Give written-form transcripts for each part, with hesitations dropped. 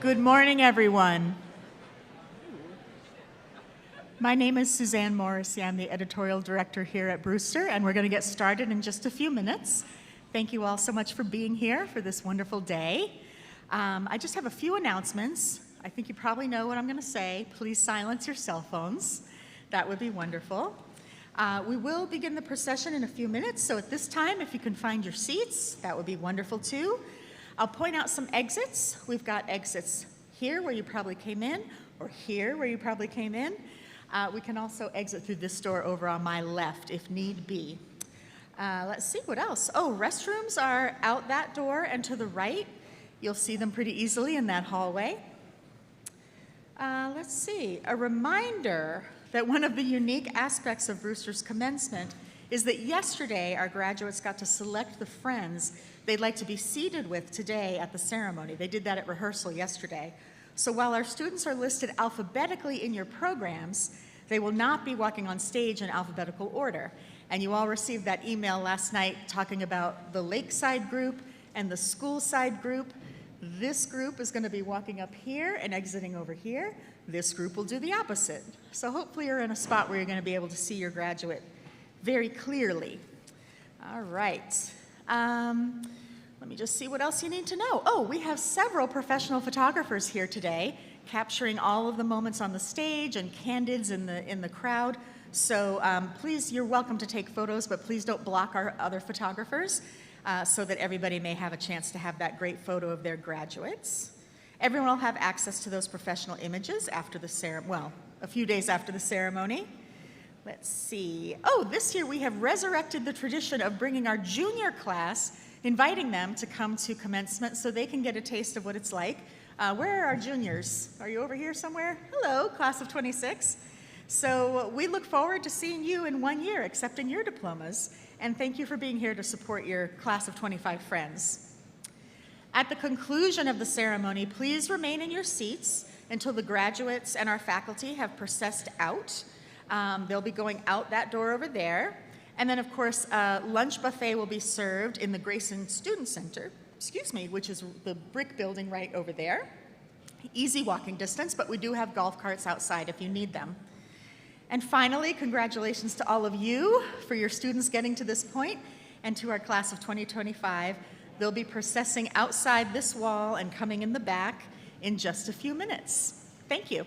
Good morning, everyone. My name is Suzanne Morrissey. I'm the editorial director here at Brewster, and we're going to get started in just a few minutes. Thank you all so much for being here for this wonderful day. I just have a few announcements. I think you probably know what I'm going to say. Please silence your cell phones. That would be wonderful. We will begin the procession in a few minutes, so at this time, if you can find your seats, that would be wonderful too. I'll point out some exits. We've got exits here where you probably came in, or here where you probably came in. We can also exit through this door over on my left if need be. Let's see, what else? Oh, restrooms are out that door and to the right. You'll see them pretty easily in that hallway. Let's see, a reminder that one of the unique aspects of Brewster's commencement is that yesterday our graduates got to select the friends they'd like to be seated with today at the ceremony. They did that at rehearsal yesterday. So while our students are listed alphabetically in your programs, they will not be walking on stage in alphabetical order. And you all received that email last night talking about the Lakeside group and the school side group. This group is going to be walking up here and exiting over here. This group will do the opposite. So hopefully you're in a spot where you're going to be able to see your graduate very clearly. All right. Let me just see what else you need to know. Oh, we have several professional photographers here today, capturing all of the moments on the stage and candids in the crowd. So please, you're welcome to take photos, but please don't block our other photographers so that everybody may have a chance to have that great photo of their graduates. Everyone will have access to those professional images after the ceremony, well, a few days after the ceremony. Let's see. Oh, this year we have resurrected the tradition of bringing our junior class, inviting them to come to commencement so they can get a taste of what it's like. Where are our juniors? Are you over here somewhere? Hello, class of 26. So we look forward to seeing you in 1 year, accepting your diplomas, and thank you for being here to support your class of 25 friends. At the conclusion of the ceremony, please remain in your seats until the graduates and our faculty have processed out. They'll be going out that door over there. And then, of course, lunch buffet will be served in the Grayson Student Center, which is the brick building right over there. Easy walking distance, but we do have golf carts outside if you need them. And finally, congratulations to all of you for your students getting to this point, and to our class of 2025. They'll be processing outside this wall and coming in the back in just a few minutes. Thank you.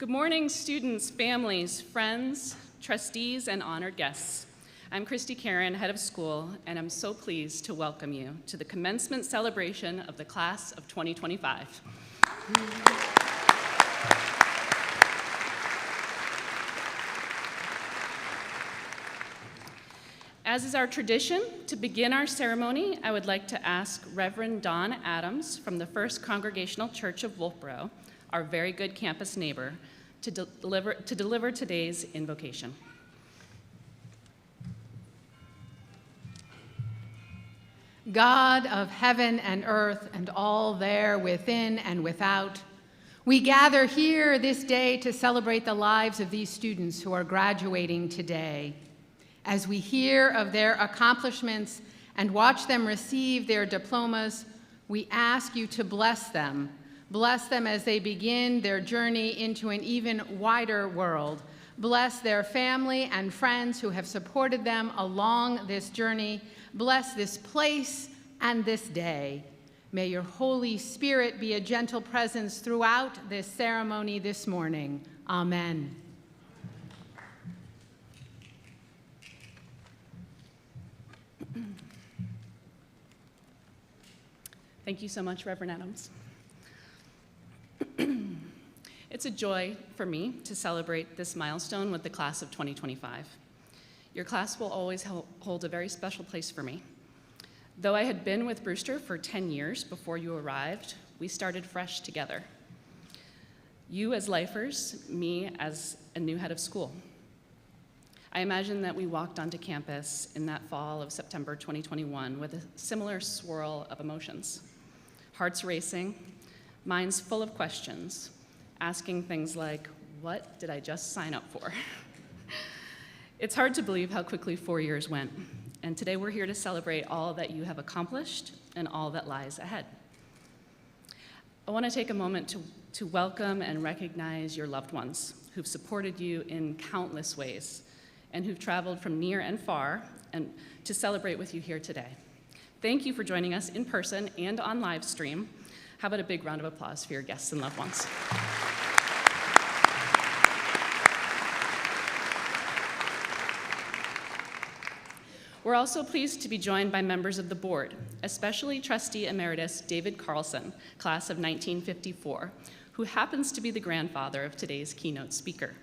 Good morning, students, families, friends, trustees, and honored guests. I'm Christy Karen, head of school, and I'm so pleased to welcome you to the commencement celebration of the class of 2025. As is our tradition, to begin our ceremony, I would like to ask Reverend Don Adams from the First Congregational Church of Wolfboro, our very good campus neighbor, to deliver today's invocation. God of heaven and earth and all there within and without, we gather here this day to celebrate the lives of these students who are graduating today. As we hear of their accomplishments and watch them receive their diplomas, we ask you to bless them. Bless them as they begin their journey into an even wider world. Bless their family and friends who have supported them along this journey. Bless this place and this day. May your Holy Spirit be a gentle presence throughout this ceremony this morning. Amen. Thank you so much, Reverend Adams. It's a joy for me to celebrate this milestone with the class of 2025. Your class will always hold a very special place for me. Though I had been with Brewster for 10 years before you arrived, we started fresh together. You as lifers, me as a new head of school. I imagine that we walked onto campus in that fall of September 2021 with a similar swirl of emotions. Hearts racing, minds full of questions, asking things like, what did I just sign up for? It's hard to believe how quickly 4 years went, and today we're here to celebrate all that you have accomplished and all that lies ahead. I want to take a moment to welcome and recognize your loved ones who've supported you in countless ways and who've traveled from near and far and to celebrate with you here today. Thank you for joining us in person and on live stream. How about a big round of applause for your guests and loved ones? We're also pleased to be joined by members of the board, especially Trustee Emeritus David Carlson, class of 1954, who happens to be the grandfather of today's keynote speaker.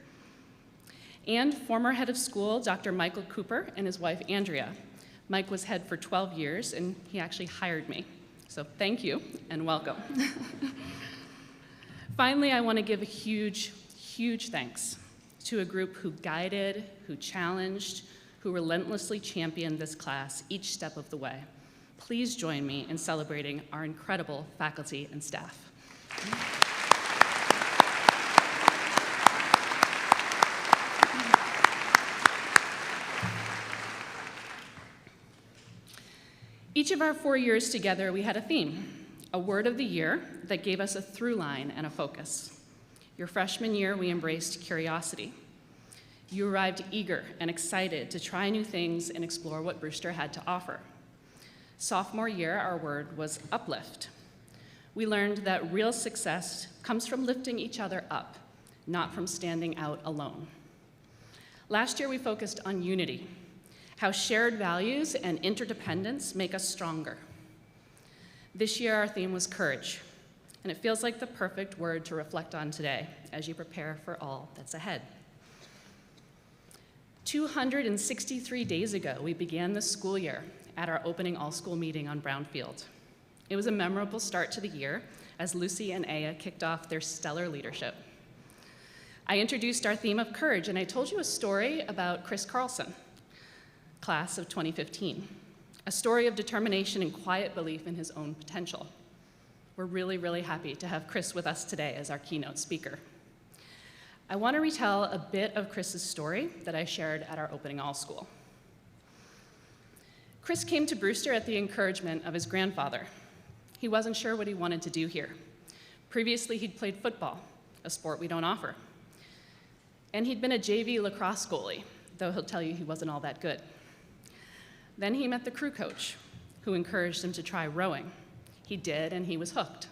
And former head of school, Dr. Michael Cooper, and his wife, Andrea. Mike was head for 12 years, and he actually hired me. So thank you, and welcome. Finally, I want to give a huge, huge thanks to a group who guided, who challenged, who relentlessly championed this class each step of the way. Please join me in celebrating our incredible faculty and staff. Each of our 4 years together, we had a theme, a word of the year that gave us a through line and a focus. Your freshman year, we embraced curiosity. You arrived eager and excited to try new things and explore what Brewster had to offer. Sophomore year, our word was uplift. We learned that real success comes from lifting each other up, not from standing out alone. Last year, we focused on unity, how shared values and interdependence make us stronger. This year, our theme was courage, and it feels like the perfect word to reflect on today as you prepare for all that's ahead. 263 days ago, we began the school year at our opening all-school meeting on Brownfield. It was a memorable start to the year as Lucy and Aya kicked off their stellar leadership. I introduced our theme of courage, and I told you a story about Chris Carlson, class of 2015, a story of determination and quiet belief in his own potential. We're really, really happy to have Chris with us today as our keynote speaker. I want to retell a bit of Chris's story that I shared at our opening all-school. Chris came to Brewster at the encouragement of his grandfather. He wasn't sure what he wanted to do here. Previously, he'd played football, a sport we don't offer. And he'd been a JV lacrosse goalie, though he'll tell you he wasn't all that good. Then he met the crew coach, who encouraged him to try rowing. He did, and he was hooked.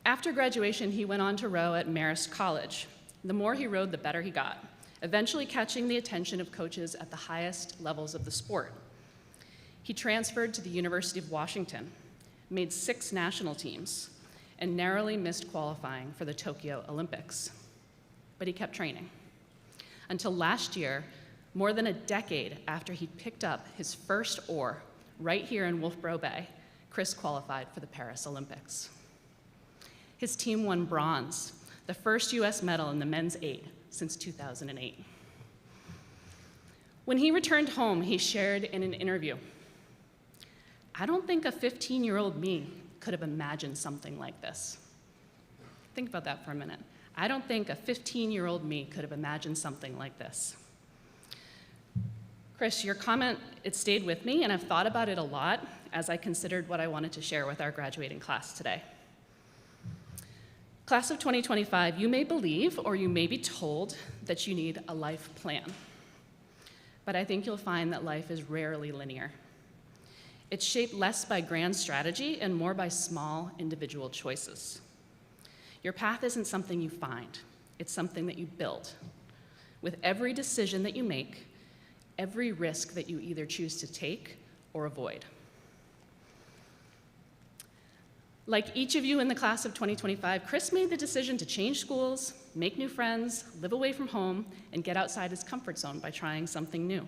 After graduation, he went on to row at Marist College. The more he rowed, the better he got, eventually catching the attention of coaches at the highest levels of the sport. He transferred to the University of Washington, made 6 national teams, and narrowly missed qualifying for the Tokyo Olympics. But he kept training. Until last year, more than a decade after he picked up his first oar right here in Wolfboro Bay, Chris qualified for the Paris Olympics. His team won bronze, the first US medal in the men's 8 since 2008. When he returned home, he shared in an interview, "I don't think a 15-year-old me could have imagined something like this." Think about that for a minute. I don't think a 15-year-old me could have imagined something like this. Chris, your comment, it stayed with me, and I've thought about it a lot as I considered what I wanted to share with our graduating class today. Class of 2025, you may believe or you may be told that you need a life plan. But I think you'll find that life is rarely linear. It's shaped less by grand strategy and more by small individual choices. Your path isn't something you find, it's something that you build. With every decision that you make, every risk that you either choose to take or avoid. Like each of you in the class of 2025, Chris made the decision to change schools, make new friends, live away from home, and get outside his comfort zone by trying something new.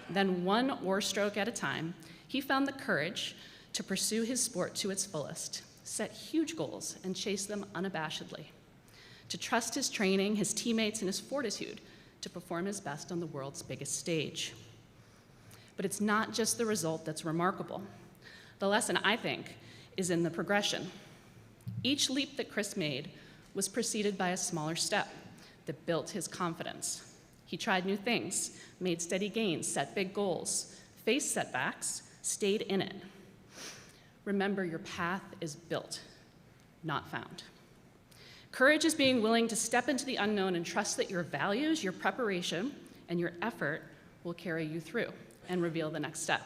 Then, one oar stroke at a time, he found the courage to pursue his sport to its fullest, set huge goals, and chase them unabashedly, to trust his training, his teammates, and his fortitude to perform his best on the world's biggest stage. But it's not just the result that's remarkable. The lesson, I think, is in the progression. Each leap that Chris made was preceded by a smaller step that built his confidence. He tried new things, made steady gains, set big goals, faced setbacks, stayed in it. Remember, your path is built, not found. Courage is being willing to step into the unknown and trust that your values, your preparation, and your effort will carry you through and reveal the next step.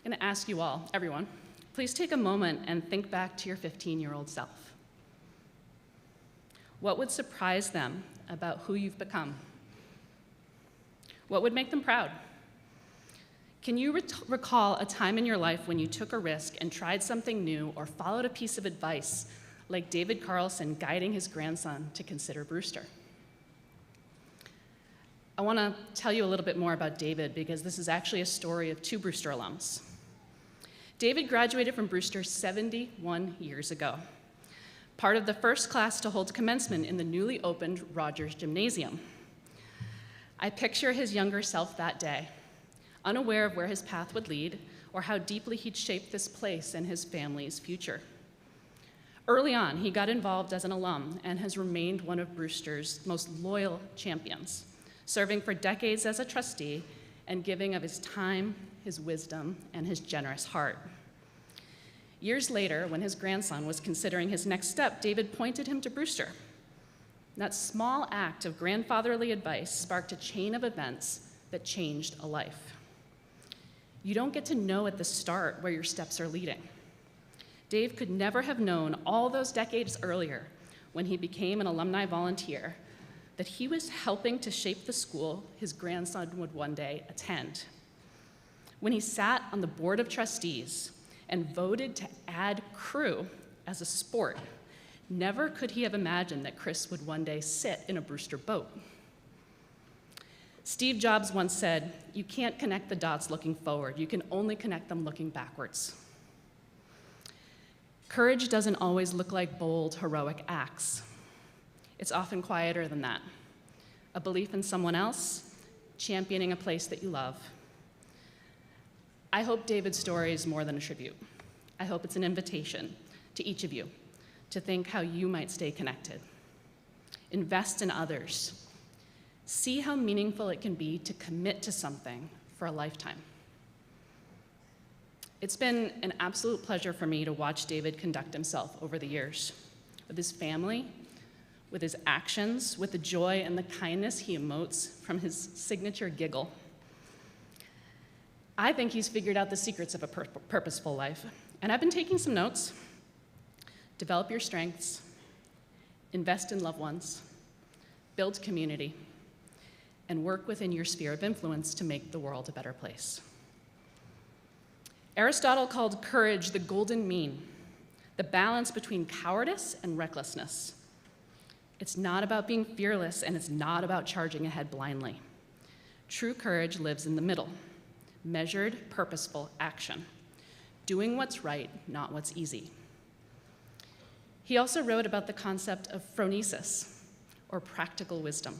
I'm going to ask you all, everyone, please take a moment and think back to your 15-year-old self. What would surprise them about who you've become? What would make them proud? Can you recall a time in your life when you took a risk and tried something new or followed a piece of advice, like David Carlson guiding his grandson to consider Brewster? I want to tell you a little bit more about David because this is actually a story of 2 Brewster alums. David graduated from Brewster 71 years ago, part of the first class to hold commencement in the newly opened Rogers Gymnasium. I picture his younger self that day, unaware of where his path would lead or how deeply he'd shape this place and his family's future. Early on, he got involved as an alum and has remained one of Brewster's most loyal champions, serving for decades as a trustee and giving of his time, his wisdom, and his generous heart. Years later, when his grandson was considering his next step, David pointed him to Brewster. That small act of grandfatherly advice sparked a chain of events that changed a life. You don't get to know at the start where your steps are leading. Dave could never have known all those decades earlier when he became an alumni volunteer that he was helping to shape the school his grandson would one day attend. When he sat on the board of trustees and voted to add crew as a sport, never could he have imagined that Chris would one day sit in a Brewster boat. Steve Jobs once said, "You can't connect the dots looking forward, you can only connect them looking backwards." Courage doesn't always look like bold, heroic acts. It's often quieter than that. A belief in someone else, championing a place that you love. I hope David's story is more than a tribute. I hope it's an invitation to each of you to think how you might stay connected. Invest in others. See how meaningful it can be to commit to something for a lifetime. It's been an absolute pleasure for me to watch David conduct himself over the years, with his family, with his actions, with the joy and the kindness he emotes from his signature giggle. I think he's figured out the secrets of a purposeful life, and I've been taking some notes. Develop your strengths, invest in loved ones, build community, and work within your sphere of influence to make the world a better place. Aristotle called courage the golden mean, the balance between cowardice and recklessness. It's not about being fearless, and it's not about charging ahead blindly. True courage lives in the middle, measured, purposeful action, doing what's right, not what's easy. He also wrote about the concept of phronesis, or practical wisdom.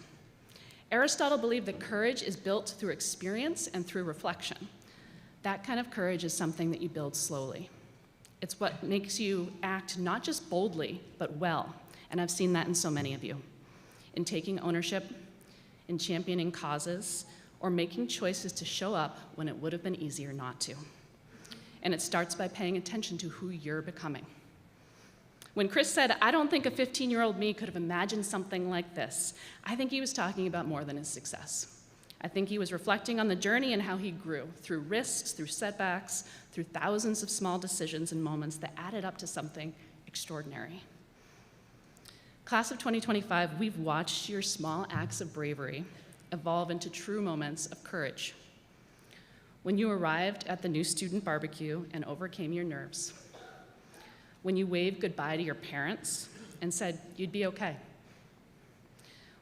Aristotle believed that courage is built through experience and through reflection. That kind of courage is something that you build slowly. It's what makes you act not just boldly, but well, and I've seen that in so many of you, in taking ownership, in championing causes, or making choices to show up when it would have been easier not to. And it starts by paying attention to who you're becoming. When Chris said, "I don't think a 15-year-old me could have imagined something like this," I think he was talking about more than his success. I think he was reflecting on the journey and how he grew, through risks, through setbacks, through thousands of small decisions and moments that added up to something extraordinary. Class of 2025, we've watched your small acts of bravery evolve into true moments of courage. When you arrived at the new student barbecue and overcame your nerves. When you waved goodbye to your parents and said you'd be okay.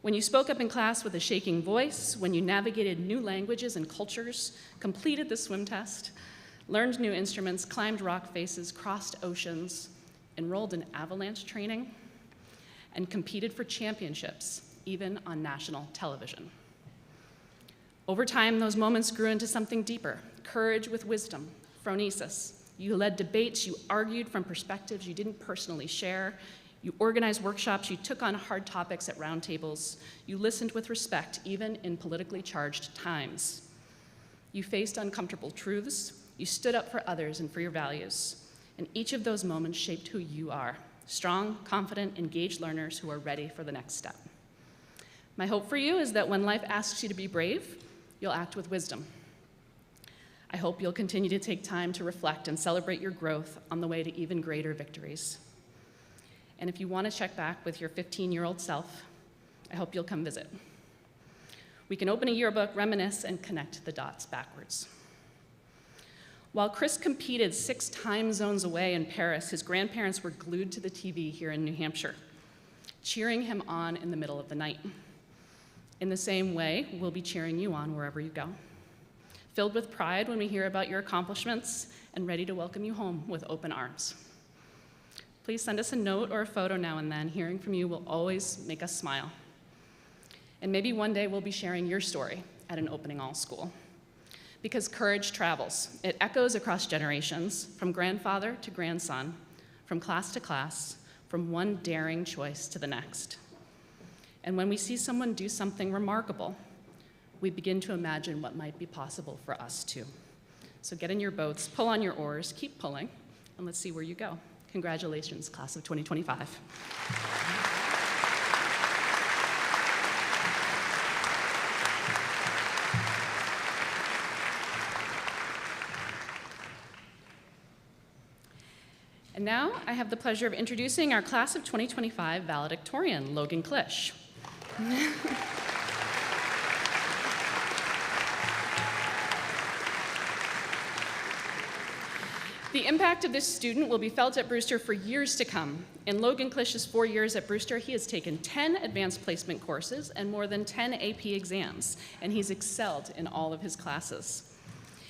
When you spoke up in class with a shaking voice, when you navigated new languages and cultures, completed the swim test, learned new instruments, climbed rock faces, crossed oceans, enrolled in avalanche training, and competed for championships, even on national television. Over time, those moments grew into something deeper, courage with wisdom, phronesis. You led debates, you argued from perspectives you didn't personally share, you organized workshops, you took on hard topics at roundtables, you listened with respect, even in politically charged times. You faced uncomfortable truths, you stood up for others and for your values, and each of those moments shaped who you are, strong, confident, engaged learners who are ready for the next step. My hope for you is that when life asks you to be brave, you'll act with wisdom. I hope you'll continue to take time to reflect and celebrate your growth on the way to even greater victories. And if you want to check back with your 15-year-old self, I hope you'll come visit. We can open a yearbook, reminisce, and connect the dots backwards. While Chris competed 6 time zones away in Paris, his grandparents were glued to the TV here in New Hampshire, cheering him on in the middle of the night. In the same way, we'll be cheering you on wherever you go, filled with pride when we hear about your accomplishments and ready to welcome you home with open arms. Please send us a note or a photo now and then. Hearing from you will always make us smile. And maybe one day we'll be sharing your story at an opening all school. Because courage travels. It echoes across generations, from grandfather to grandson, from class to class, from one daring choice to the next. And when we see someone do something remarkable, we begin to imagine what might be possible for us too. So get in your boats, pull on your oars, keep pulling, and let's see where you go. Congratulations, class of 2025. And now I have the pleasure of introducing our class of 2025 valedictorian, Logan Klisch. The impact of this student will be felt at Brewster for years to come. In Logan Klisch's 4 years at Brewster, he has taken 10 advanced placement courses and more than 10 AP exams, and he's excelled in all of his classes.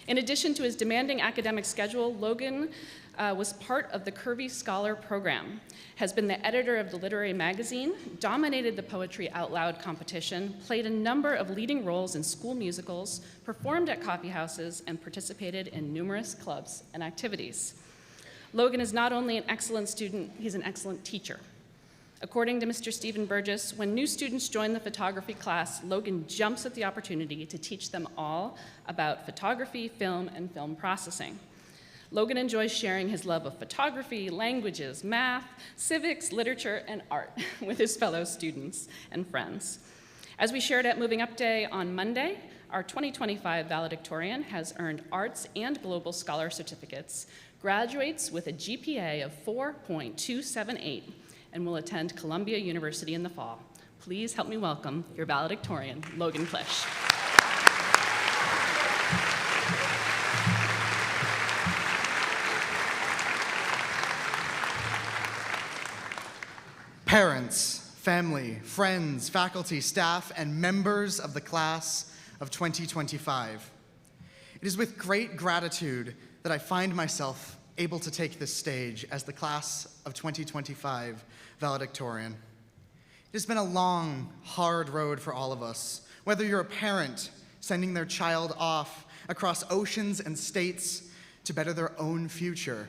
In addition to his demanding academic schedule, Logan was part of the Curvy Scholar program, has been the editor of the literary magazine, dominated the Poetry Out Loud competition, played a number of leading roles in school musicals, performed at coffee houses, and participated in numerous clubs and activities. Logan is not only an excellent student, he's an excellent teacher. According to Mr. Stephen Burgess, when new students join the photography class, Logan jumps at the opportunity to teach them all about photography, film, and film processing. Logan enjoys sharing his love of photography, languages, math, civics, literature, and art with his fellow students and friends. As we shared at Moving Up Day on Monday, our 2025 valedictorian has earned arts and global scholar certificates, graduates with a GPA of 4.278, and will attend Columbia University in the fall. Please help me welcome your valedictorian, Logan Klisch. Parents, family, friends, faculty, staff, and members of the class of 2025. It is with great gratitude that I find myself able to take this stage as the class of 2025 valedictorian. It has been a long, hard road for all of us, whether you're a parent sending their child off across oceans and states to better their own future,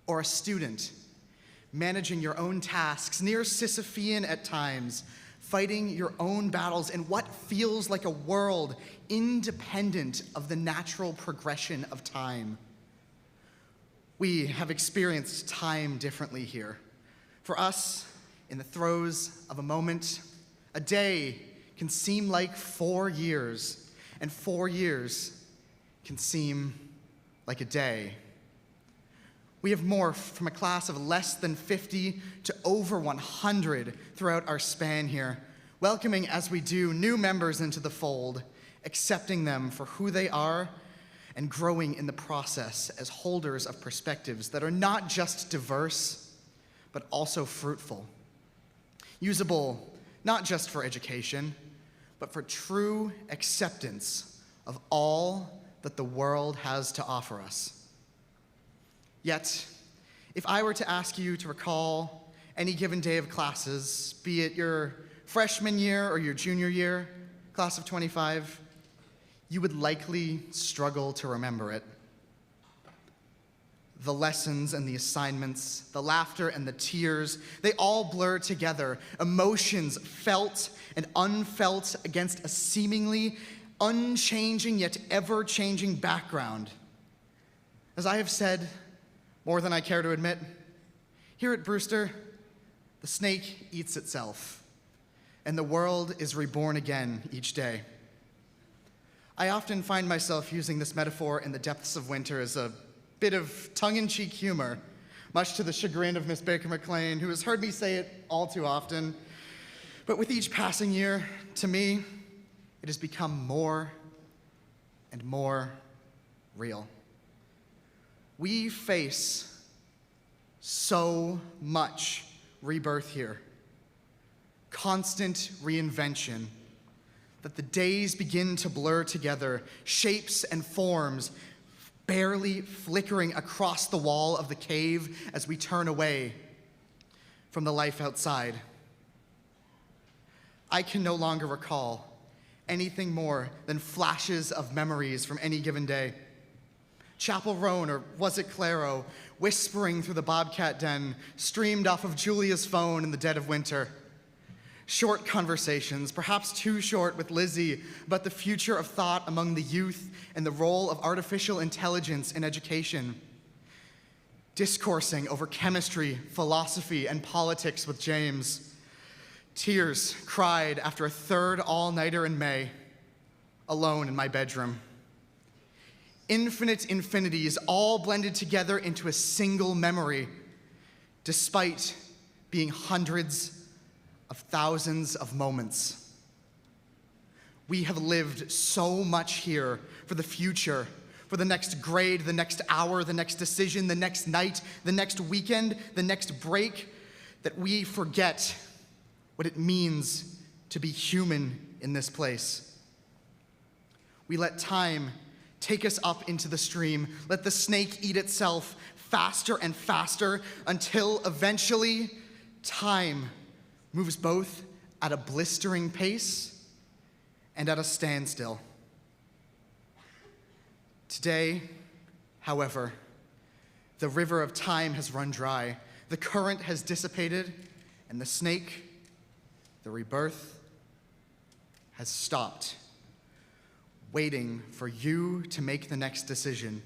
or a student managing your own tasks, near Sisyphean at times, fighting your own battles in what feels like a world independent of the natural progression of time. We have experienced time differently here. For us, in the throes of a moment, a day can seem like 4 years, and 4 years can seem like a day. We have morphed from a class of less than 50 to over 100 throughout our span here, welcoming as we do new members into the fold, accepting them for who they are, and growing in the process as holders of perspectives that are not just diverse, but also fruitful. Usable not just for education, but for true acceptance of all that the world has to offer us. Yet, if I were to ask you to recall any given day of classes, be it your freshman year or your junior year, class of 25, you would likely struggle to remember it. The lessons and the assignments, the laughter and the tears, they all blur together. Emotions felt and unfelt against a seemingly unchanging yet ever-changing background. As I have said, more than I care to admit, here at Brewster, the snake eats itself, and the world is reborn again each day. I often find myself using this metaphor in the depths of winter as a bit of tongue-in-cheek humor, much to the chagrin of Miss Baker McLean, who has heard me say it all too often. But with each passing year, to me, it has become more and more real. We face so much rebirth here, constant reinvention, that the days begin to blur together, shapes and forms barely flickering across the wall of the cave as we turn away from the life outside. I can no longer recall anything more than flashes of memories from any given day. Chapel Roan, or was it Claro, whispering through the Bobcat Den, streamed off of Julia's phone in the dead of winter. Short conversations, perhaps too short, with Lizzie about the future of thought among the youth and the role of artificial intelligence in education. Discoursing over chemistry, philosophy, and politics with James. Tears cried after a third all-nighter in May, alone in my bedroom. Infinite infinities all blended together into a single memory, despite being hundreds of thousands of moments. We have lived so much here for the future, for the next grade, the next hour, the next decision, the next night, the next weekend, the next break, that we forget what it means to be human in this place. We let time take us up into the stream, let the snake eat itself faster and faster until eventually time moves both at a blistering pace and at a standstill. Today, however, the river of time has run dry, the current has dissipated, and the snake, the rebirth, has stopped, waiting for you to make the next decision,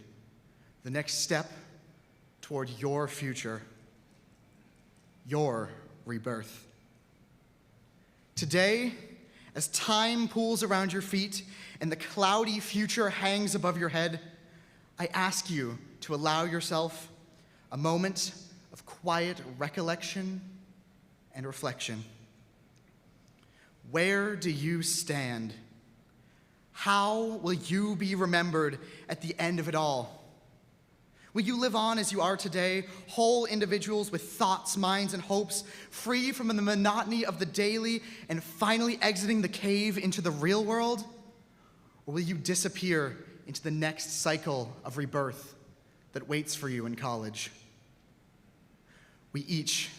the next step toward your future, your rebirth. Today, as time pools around your feet and the cloudy future hangs above your head, I ask you to allow yourself a moment of quiet recollection and reflection. Where do you stand? How will you be remembered at the end of it all? Will you live on as you are today, whole individuals with thoughts, minds, and hopes, free from the monotony of the daily and finally exiting the cave into the real world? Or will you disappear into the next cycle of rebirth that waits for you in college? We each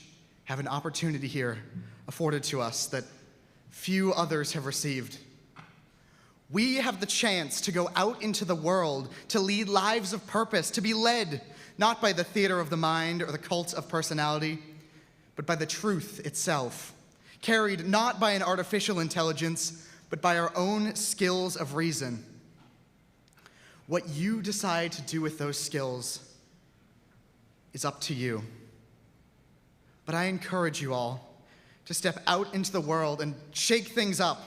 have an opportunity here afforded to us that few others have received. We have the chance to go out into the world, to lead lives of purpose, to be led not by the theater of the mind or the cult of personality, but by the truth itself, carried not by an artificial intelligence, but by our own skills of reason. What you decide to do with those skills is up to you. But I encourage you all to step out into the world and shake things up.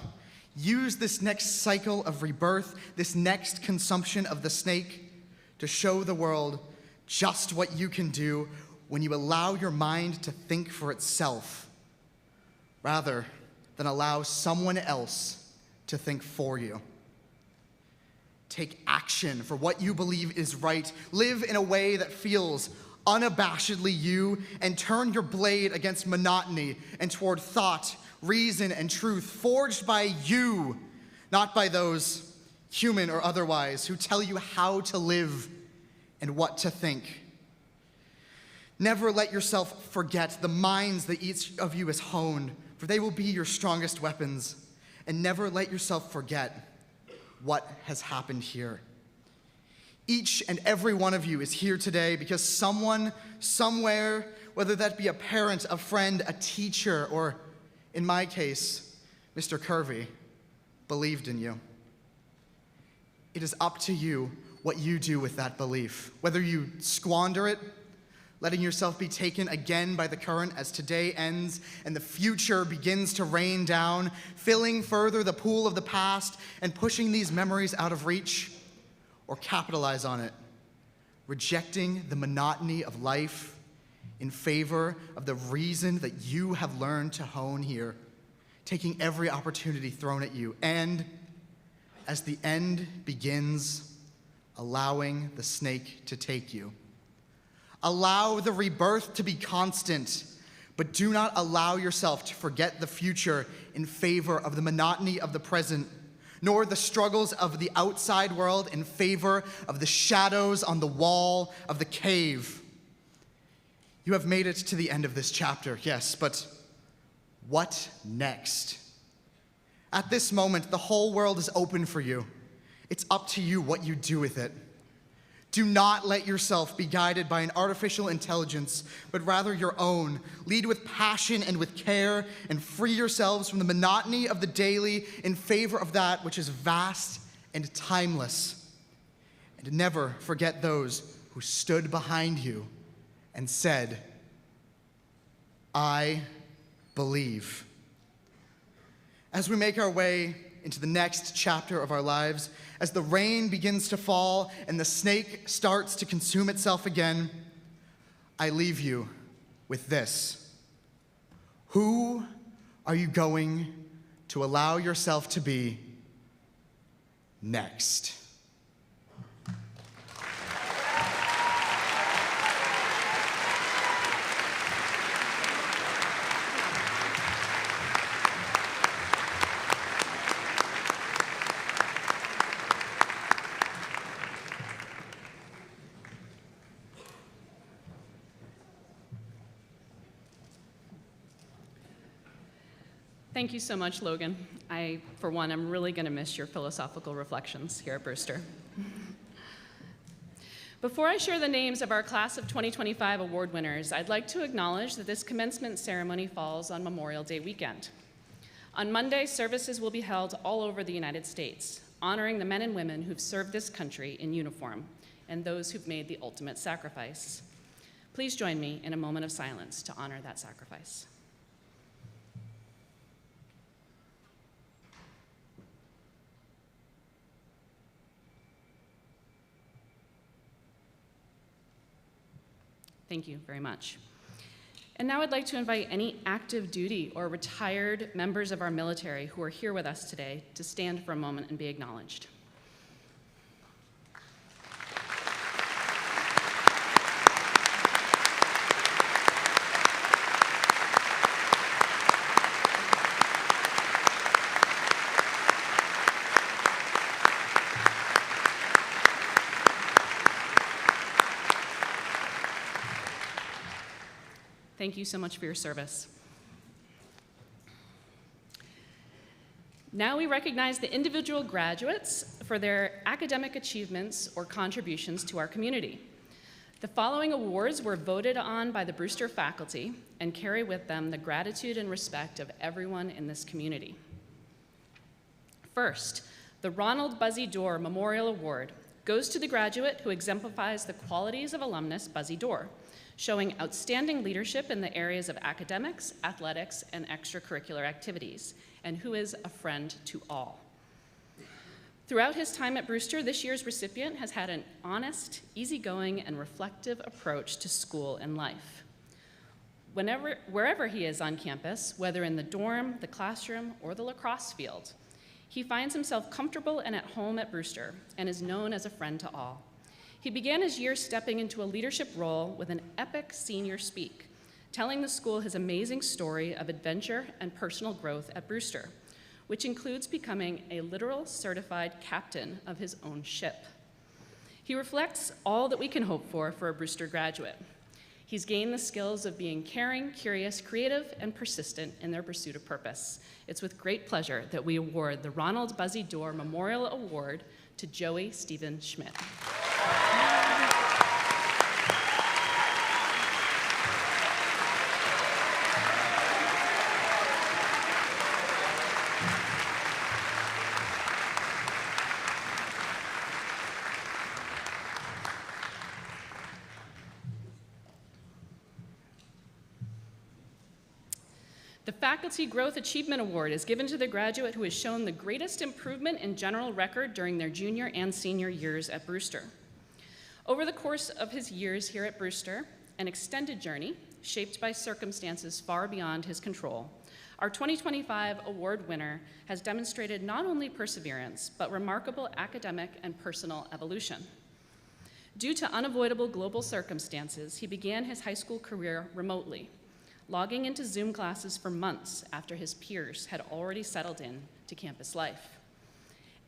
Use this next cycle of rebirth, this next consumption of the snake, to show the world just what you can do when you allow your mind to think for itself, rather than allow someone else to think for you. Take action for what you believe is right. Live in a way that feels unabashedly you, and turn your blade against monotony and toward thought, reason, and truth forged by you, not by those, human or otherwise, who tell you how to live and what to think. Never let yourself forget the minds that each of you has honed, for they will be your strongest weapons. And never let yourself forget what has happened here. Each and every one of you is here today because someone, somewhere, whether that be a parent, a friend, a teacher, or, in my case, Mr. Curvey, believed in you. It is up to you what you do with that belief, whether you squander it, letting yourself be taken again by the current as today ends and the future begins to rain down, filling further the pool of the past and pushing these memories out of reach, or capitalize on it, rejecting the monotony of life in favor of the reason that you have learned to hone here, taking every opportunity thrown at you, and as the end begins, allowing the snake to take you. Allow the rebirth to be constant, but do not allow yourself to forget the future in favor of the monotony of the present, nor the struggles of the outside world in favor of the shadows on the wall of the cave. You have made it to the end of this chapter, yes, but what next? At this moment, the whole world is open for you. It's up to you what you do with it. Do not let yourself be guided by an artificial intelligence, but rather your own. Lead with passion and with care, and free yourselves from the monotony of the daily in favor of that which is vast and timeless. And never forget those who stood behind you and said, "I believe." As we make our way into the next chapter of our lives, as the rain begins to fall and the snake starts to consume itself again, I leave you with this. Who are you going to allow yourself to be next? Thank you so much, Logan. I, for one, am really going to miss your philosophical reflections here at Brewster. Before I share the names of our Class of 2025 award winners, I'd like to acknowledge that this commencement ceremony falls on Memorial Day weekend. On Monday, services will be held all over the United States, honoring the men and women who've served this country in uniform and those who've made the ultimate sacrifice. Please join me in a moment of silence to honor that sacrifice. Thank you very much. And now I'd like to invite any active duty or retired members of our military who are here with us today to stand for a moment and be acknowledged. Thank you so much for your service. Now we recognize the individual graduates for their academic achievements or contributions to our community. The following awards were voted on by the Brewster faculty and carry with them the gratitude and respect of everyone in this community. First, the Ronald Buzzy Dorr Memorial Award goes to the graduate who exemplifies the qualities of alumnus Buzzy Dorr, showing outstanding leadership in the areas of academics, athletics, and extracurricular activities, and who is a friend to all. Throughout his time at Brewster, this year's recipient has had an honest, easygoing, and reflective approach to school and life. Wherever he is on campus, whether in the dorm, the classroom, or the lacrosse field, he finds himself comfortable and at home at Brewster and is known as a friend to all. He began his year stepping into a leadership role with an epic senior speak, telling the school his amazing story of adventure and personal growth at Brewster, which includes becoming a literal certified captain of his own ship. He reflects all that we can hope for a Brewster graduate. He's gained the skills of being caring, curious, creative, and persistent in their pursuit of purpose. It's with great pleasure that we award the Ronald Buzzy Dorr Memorial Award to Joey Stephen Schmidt. The Faculty Growth Achievement Award is given to the graduate who has shown the greatest improvement in general record during their junior and senior years at Brewster. Over the course of his years here at Brewster, an extended journey shaped by circumstances far beyond his control, our 2025 award winner has demonstrated not only perseverance, but remarkable academic and personal evolution. Due to unavoidable global circumstances, he began his high school career remotely, logging into Zoom classes for months after his peers had already settled in to campus life.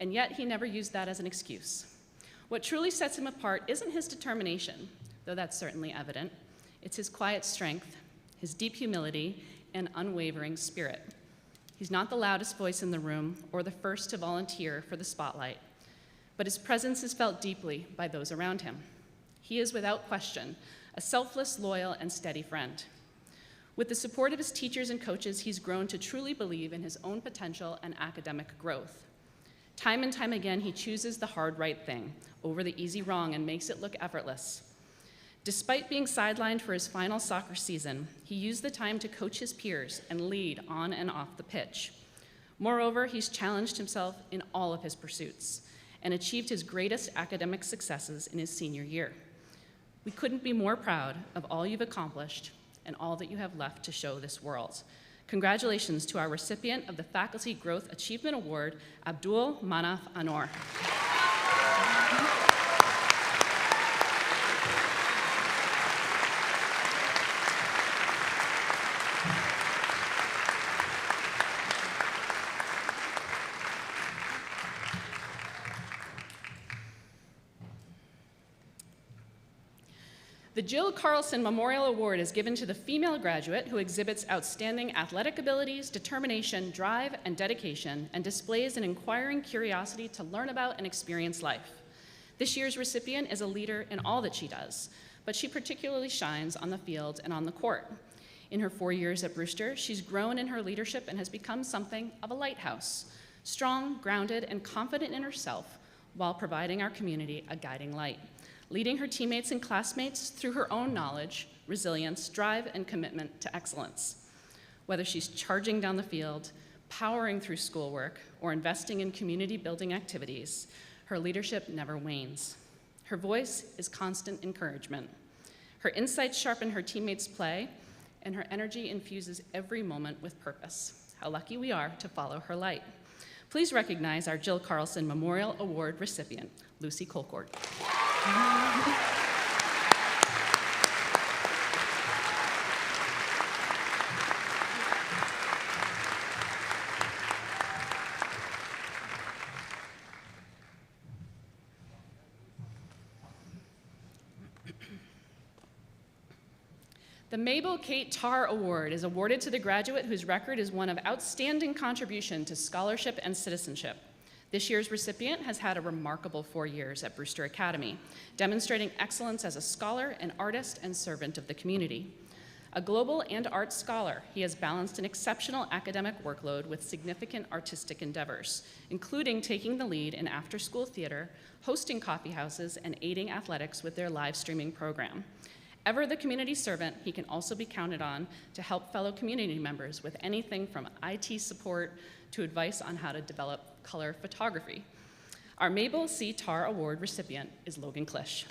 And yet he never used that as an excuse. What truly sets him apart isn't his determination, though that's certainly evident. It's his quiet strength, his deep humility, and unwavering spirit. He's not the loudest voice in the room or the first to volunteer for the spotlight, but his presence is felt deeply by those around him. He is, without question, a selfless, loyal, and steady friend. With the support of his teachers and coaches, he's grown to truly believe in his own potential and academic growth. Time and time again, he chooses the hard right thing over the easy wrong and makes it look effortless. Despite being sidelined for his final soccer season, he used the time to coach his peers and lead on and off the pitch. Moreover, he's challenged himself in all of his pursuits and achieved his greatest academic successes in his senior year. We couldn't be more proud of all you've accomplished and all that you have left to show this world. Congratulations to our recipient of the Faculty Growth Achievement Award, Abdul Manaf Anor. The Jill Carlson Memorial Award is given to the female graduate who exhibits outstanding athletic abilities, determination, drive, and dedication, and displays an inquiring curiosity to learn about and experience life. This year's recipient is a leader in all that she does, but she particularly shines on the field and on the court. In her 4 years at Brewster, she's grown in her leadership and has become something of a lighthouse, strong, grounded, and confident in herself while providing our community a guiding light, leading her teammates and classmates through her own knowledge, resilience, drive, and commitment to excellence. Whether she's charging down the field, powering through schoolwork, or investing in community-building activities, her leadership never wanes. Her voice is constant encouragement. Her insights sharpen her teammates' play, and her energy infuses every moment with purpose. How lucky we are to follow her light. Please recognize our Jill Carlson Memorial Award recipient, Lucy Colcourt. The Mabel Kate Tarr Award is awarded to the graduate whose record is one of outstanding contribution to scholarship and citizenship. This year's recipient has had a remarkable 4 years at Brewster Academy, demonstrating excellence as a scholar, an artist, and servant of the community. A global and art scholar, he has balanced an exceptional academic workload with significant artistic endeavors, including taking the lead in after-school theater, hosting coffee houses, and aiding athletics with their live streaming program. Ever the community servant, he can also be counted on to help fellow community members with anything from IT support to advice on how to develop color photography. Our Mabel C. Tarr Award recipient is Logan Klisch.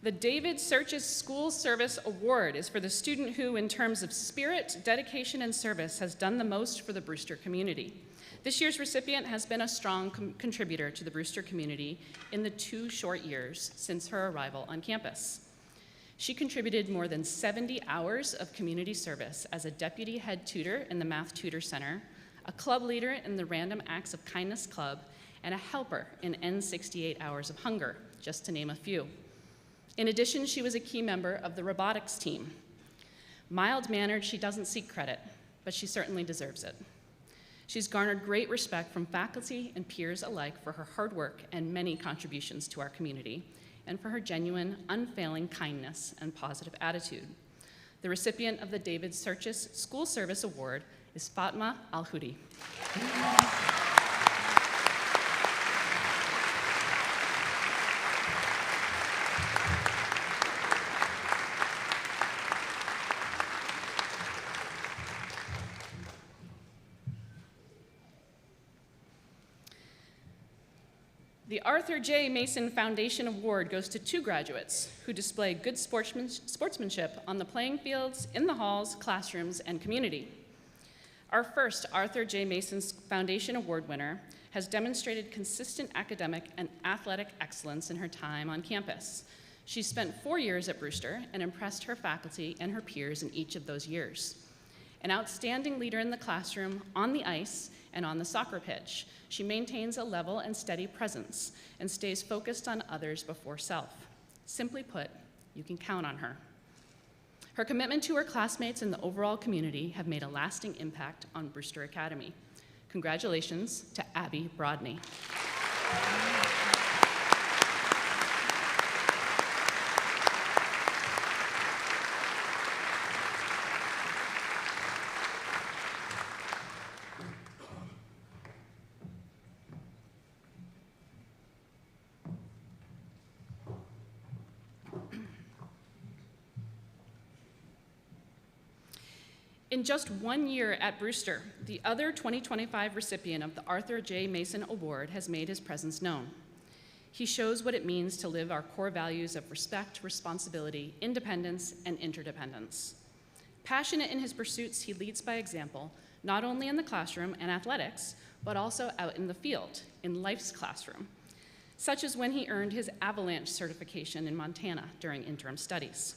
The David Searches School Service Award is for the student who, in terms of spirit, dedication, and service, has done the most for the Brewster community. This year's recipient has been a strong contributor to the Brewster community in the 2 short years since her arrival on campus. She contributed more than 70 hours of community service as a deputy head tutor in the Math Tutor Center, a club leader in the Random Acts of Kindness Club, and a helper in N68 Hours of Hunger, just to name a few. In addition, she was a key member of the robotics team. Mild-mannered, she doesn't seek credit, but she certainly deserves it. She's garnered great respect from faculty and peers alike for her hard work and many contributions to our community, and for her genuine, unfailing kindness and positive attitude. The recipient of the David Searches School Service Award is Fatma Al-Hudi. The Arthur J. Mason Foundation Award goes to 2 graduates who display good sportsmanship on the playing fields, in the halls, classrooms, and community. Our first Arthur J. Mason Foundation Award winner has demonstrated consistent academic and athletic excellence in her time on campus. She spent 4 years at Brewster and impressed her faculty and her peers in each of those years. An outstanding leader in the classroom, on the ice, and on the soccer pitch, she maintains a level and steady presence and stays focused on others before self. Simply put, you can count on her. Her commitment to her classmates and the overall community have made a lasting impact on Brewster Academy. Congratulations to Abby Brodney. In just 1 year at Brewster, the other 2025 recipient of the Arthur J. Mason Award has made his presence known. He shows what it means to live our core values of respect, responsibility, independence, and interdependence. Passionate in his pursuits, he leads by example, not only in the classroom and athletics, but also out in the field, in life's classroom, such as when he earned his avalanche certification in Montana during interim studies.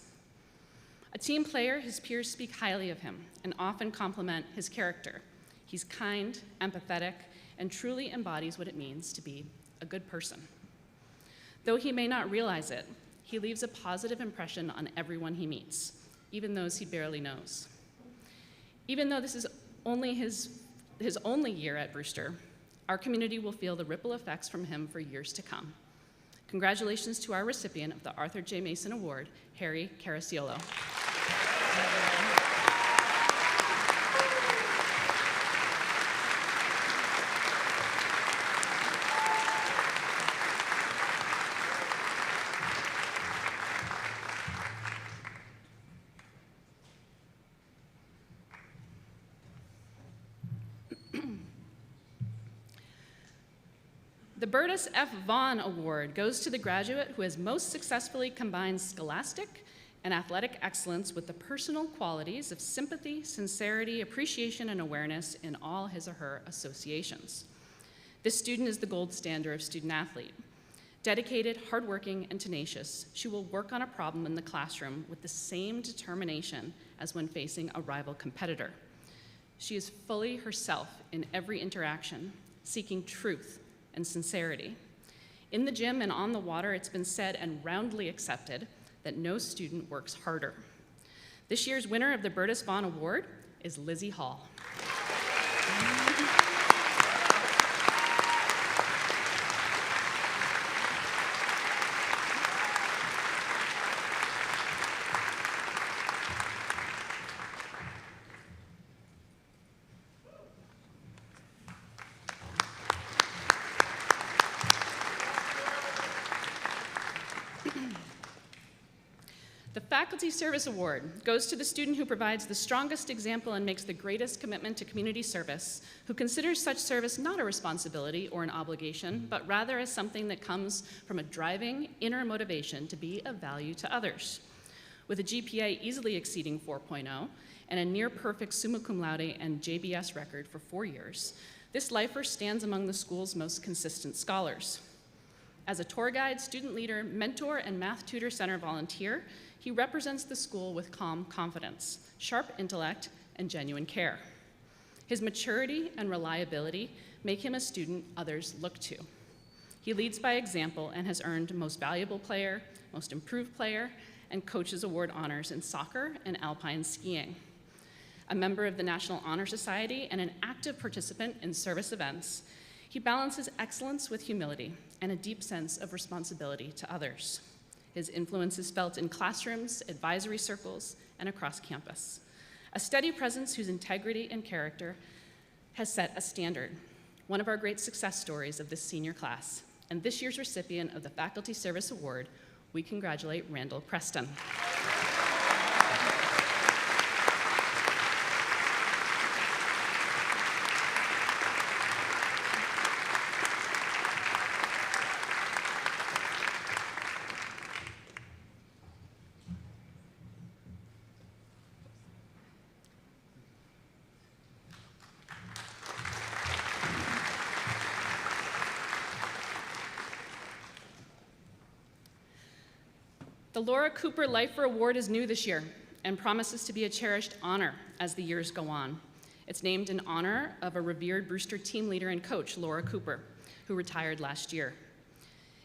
A team player, his peers speak highly of him and often compliment his character. He's kind, empathetic, and truly embodies what it means to be a good person. Though he may not realize it, he leaves a positive impression on everyone he meets, even those he barely knows. Even though this is only his only year at Brewster, our community will feel the ripple effects from him for years to come. Congratulations to our recipient of the Arthur J. Mason Award, Harry Caracciolo. Bertus F. Vaughn Award goes to the graduate who has most successfully combined scholastic and athletic excellence with the personal qualities of sympathy, sincerity, appreciation, and awareness in all his or her associations. This student is the gold standard of student athlete. Dedicated, hardworking, and tenacious, she will work on a problem in the classroom with the same determination as when facing a rival competitor. She is fully herself in every interaction, seeking truth and sincerity. In the gym and on the water, it's been said and roundly accepted that no student works harder. This year's winner of the Bertus Vaughn Award is Lizzie Hall. The Faculty Service Award goes to the student who provides the strongest example and makes the greatest commitment to community service, who considers such service not a responsibility or an obligation, but rather as something that comes from a driving inner motivation to be of value to others. With a GPA easily exceeding 4.0 and a near-perfect summa cum laude and JBS record for 4 years, this lifer stands among the school's most consistent scholars. As a tour guide, student leader, mentor, and math tutor center volunteer, he represents the school with calm confidence, sharp intellect, and genuine care. His maturity and reliability make him a student others look to. He leads by example and has earned Most Valuable Player, Most Improved Player, and Coaches Award honors in soccer and alpine skiing. A member of the National Honor Society and an active participant in service events, he balances excellence with humility and a deep sense of responsibility to others. His influence is felt in classrooms, advisory circles, and across campus. A steady presence whose integrity and character has set a standard. One of our great success stories of this senior class, and this year's recipient of the Faculty Service Award, we congratulate Randall Preston. The Laura Cooper Lifer Award is new this year and promises to be a cherished honor as the years go on. It's named in honor of a revered Brewster team leader and coach, Laura Cooper, who retired last year.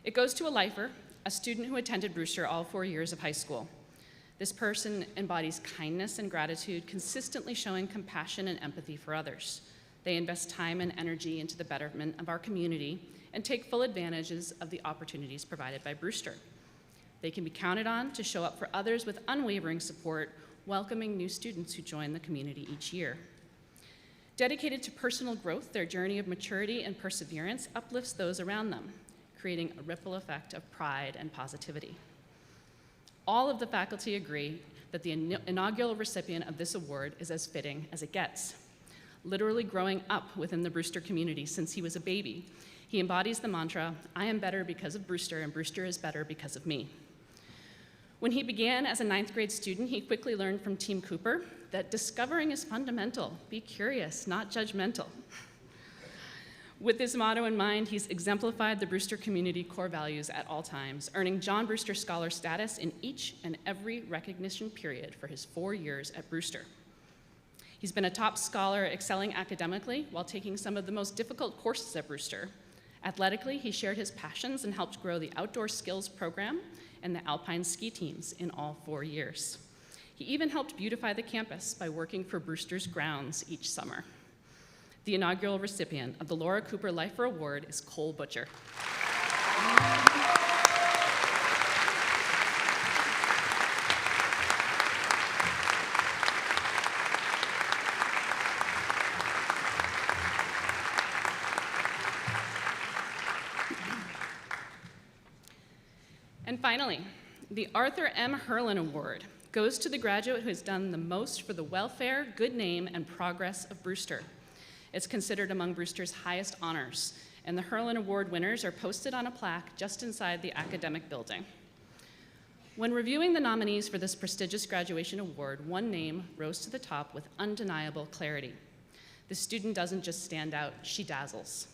It goes to a lifer, a student who attended Brewster all 4 years of high school. This person embodies kindness and gratitude, consistently showing compassion and empathy for others. They invest time and energy into the betterment of our community and take full advantages of the opportunities provided by Brewster. They can be counted on to show up for others with unwavering support, welcoming new students who join the community each year. Dedicated to personal growth, their journey of maturity and perseverance uplifts those around them, creating a ripple effect of pride and positivity. All of the faculty agree that the inaugural recipient of this award is as fitting as it gets. Literally growing up within the Brewster community since he was a baby, he embodies the mantra, "I am better because of Brewster, and Brewster is better because of me." When he began as a 9th grade student, he quickly learned from Team Cooper that discovering is fundamental. Be curious, not judgmental. With this motto in mind, he's exemplified the Brewster community core values at all times, earning John Brewster Scholar status in each and every recognition period for his 4 years at Brewster. He's been a top scholar, excelling academically while taking some of the most difficult courses at Brewster. Athletically, he shared his passions and helped grow the outdoor skills program and the alpine ski teams in all 4 years. He even helped beautify the campus by working for Brewster's grounds each summer. The inaugural recipient of the Laura Cooper Lifer Award is Cole Butcher. And finally, the Arthur M. Herlin Award goes to the graduate who has done the most for the welfare, good name, and progress of Brewster. It's considered among Brewster's highest honors and the Hurlin Award winners are posted on a plaque just inside the academic building. When reviewing the nominees for this prestigious graduation award, one name rose to the top with undeniable clarity. The student doesn't just stand out, she dazzles.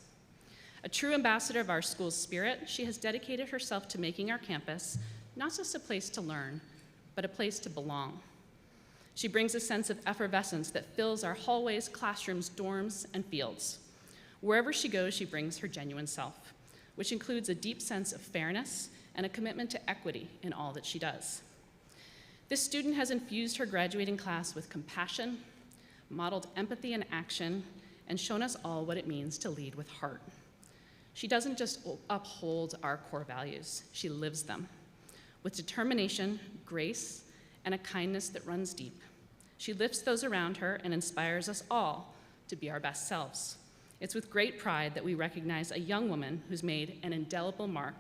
A true ambassador of our school's spirit, she has dedicated herself to making our campus not just a place to learn, but a place to belong. She brings a sense of effervescence that fills our hallways, classrooms, dorms, and fields. Wherever she goes, she brings her genuine self, which includes a deep sense of fairness and a commitment to equity in all that she does. This student has infused her graduating class with compassion, modeled empathy in action, and shown us all what it means to lead with heart. She doesn't just uphold our core values, she lives them. With determination, grace, and a kindness that runs deep. She lifts those around her and inspires us all to be our best selves. It's with great pride that we recognize a young woman who's made an indelible mark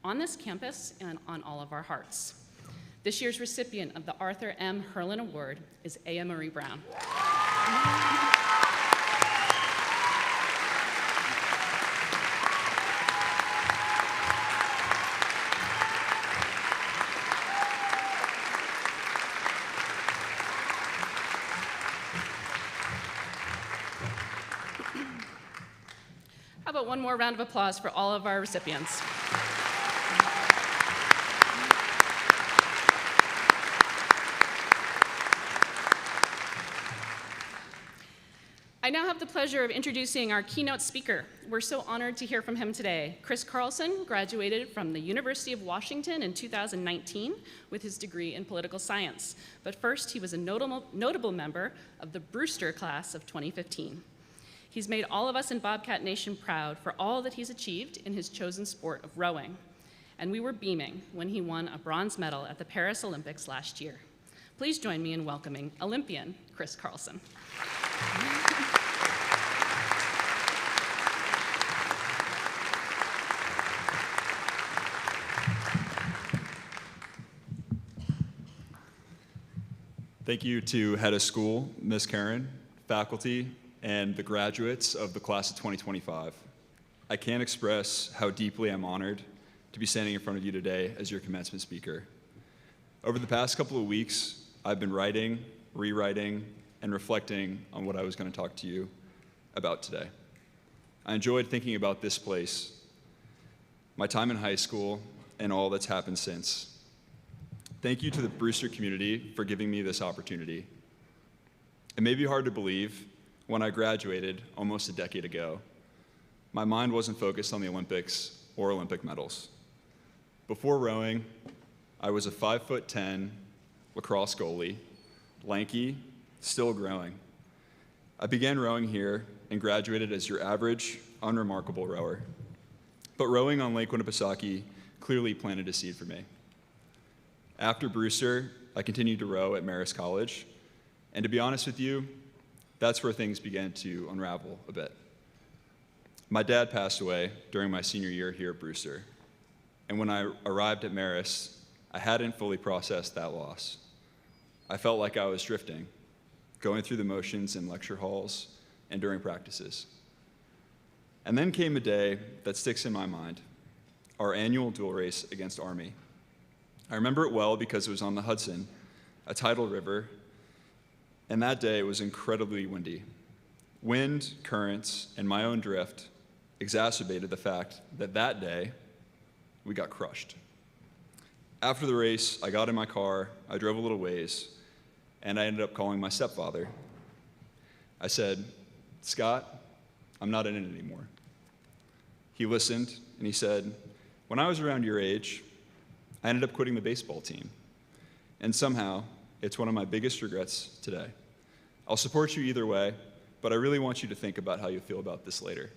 on this campus and on all of our hearts. This year's recipient of the Arthur M. Hurlin Award is Aya Marie Brown. How about one more round of applause for all of our recipients? I now have the pleasure of introducing our keynote speaker. We're so honored to hear from him today. Chris Carlson graduated from the University of Washington in 2019 with his degree in political science. But first, he was a notable member of the Brewster class of 2015. He's made all of us in Bobcat Nation proud for all that he's achieved in his chosen sport of rowing. And we were beaming when he won a bronze medal at the Paris Olympics last year. Please join me in welcoming Olympian Chris Carlson. Thank you to head of school, Ms. Karen, faculty, and the graduates of the class of 2025. I can't express how deeply I'm honored to be standing in front of you today as your commencement speaker. Over the past couple of weeks, I've been writing, rewriting, and reflecting on what I was going to talk to you about today. I enjoyed thinking about this place, my time in high school, and all that's happened since. Thank you to the Brewster community for giving me this opportunity. It may be hard to believe when I graduated almost a decade ago, my mind wasn't focused on the Olympics or Olympic medals. Before rowing, I was a 5'10" lacrosse goalie, lanky, still growing. I began rowing here and graduated as your average, unremarkable rower. But rowing on Lake Winnipesaukee clearly planted a seed for me. After Brewster, I continued to row at Marist College, and to be honest with you, that's where things began to unravel a bit. My dad passed away during my senior year here at Brewster, and when I arrived at Marist, I hadn't fully processed that loss. I felt like I was drifting, going through the motions in lecture halls and during practices. And then came a day that sticks in my mind, our annual dual race against Army. I remember it well because it was on the Hudson, a tidal river, and that day it was incredibly windy. Wind, currents, and my own drift exacerbated the fact that that day we got crushed. After the race, I got in my car, I drove a little ways, and I ended up calling my stepfather. I said, "Scott, I'm not in it anymore." He listened, and he said, "When I was around your age, I ended up quitting the baseball team. And somehow, it's one of my biggest regrets today. I'll support you either way, but I really want you to think about how you feel about this later."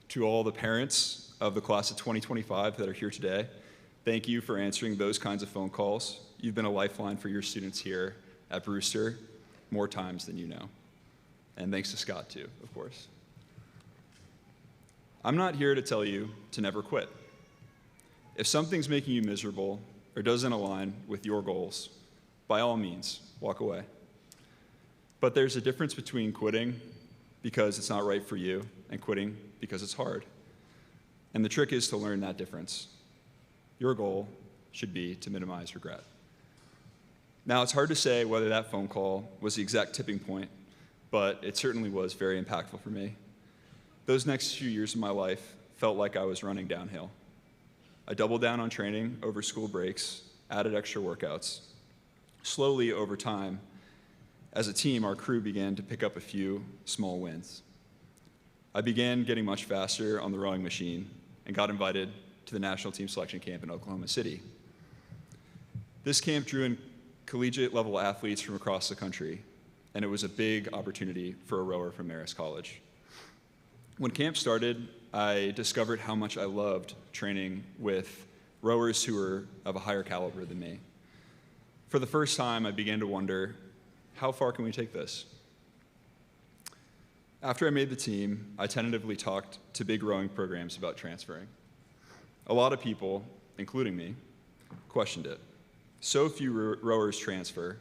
To all the parents of the class of 2025 that are here today, thank you for answering those kinds of phone calls. You've been a lifeline for your students here at Brewster more times than you know. And thanks to Scott too, of course. I'm not here to tell you to never quit. If something's making you miserable or doesn't align with your goals, by all means, walk away. But there's a difference between quitting because it's not right for you and quitting because it's hard. And the trick is to learn that difference. Your goal should be to minimize regret. Now, it's hard to say whether that phone call was the exact tipping point, but it certainly was very impactful for me. Those next few years of my life felt like I was running downhill. I doubled down on training over school breaks, added extra workouts. Slowly, over time, as a team, our crew began to pick up a few small wins. I began getting much faster on the rowing machine and got invited to the national team selection camp in Oklahoma City. This camp drew in collegiate-level athletes from across the country, and it was a big opportunity for a rower from Marist College. When camp started, I discovered how much I loved training with rowers who were of a higher caliber than me. For the first time, I began to wonder, how far can we take this? After I made the team, I tentatively talked to big rowing programs about transferring. A lot of people, including me, questioned it. So few rowers transfer,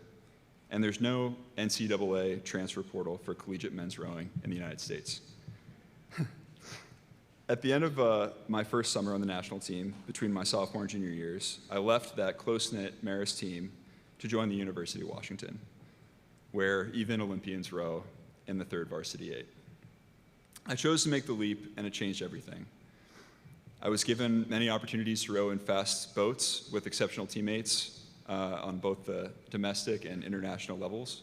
and there's no NCAA transfer portal for collegiate men's rowing in the United States. At the end of my first summer on the national team, between my sophomore and junior years, I left that close-knit Marist team to join the University of Washington, where even Olympians row in the third varsity 8. I chose to make the leap, and it changed everything. I was given many opportunities to row in fast boats with exceptional teammates on both the domestic and international levels.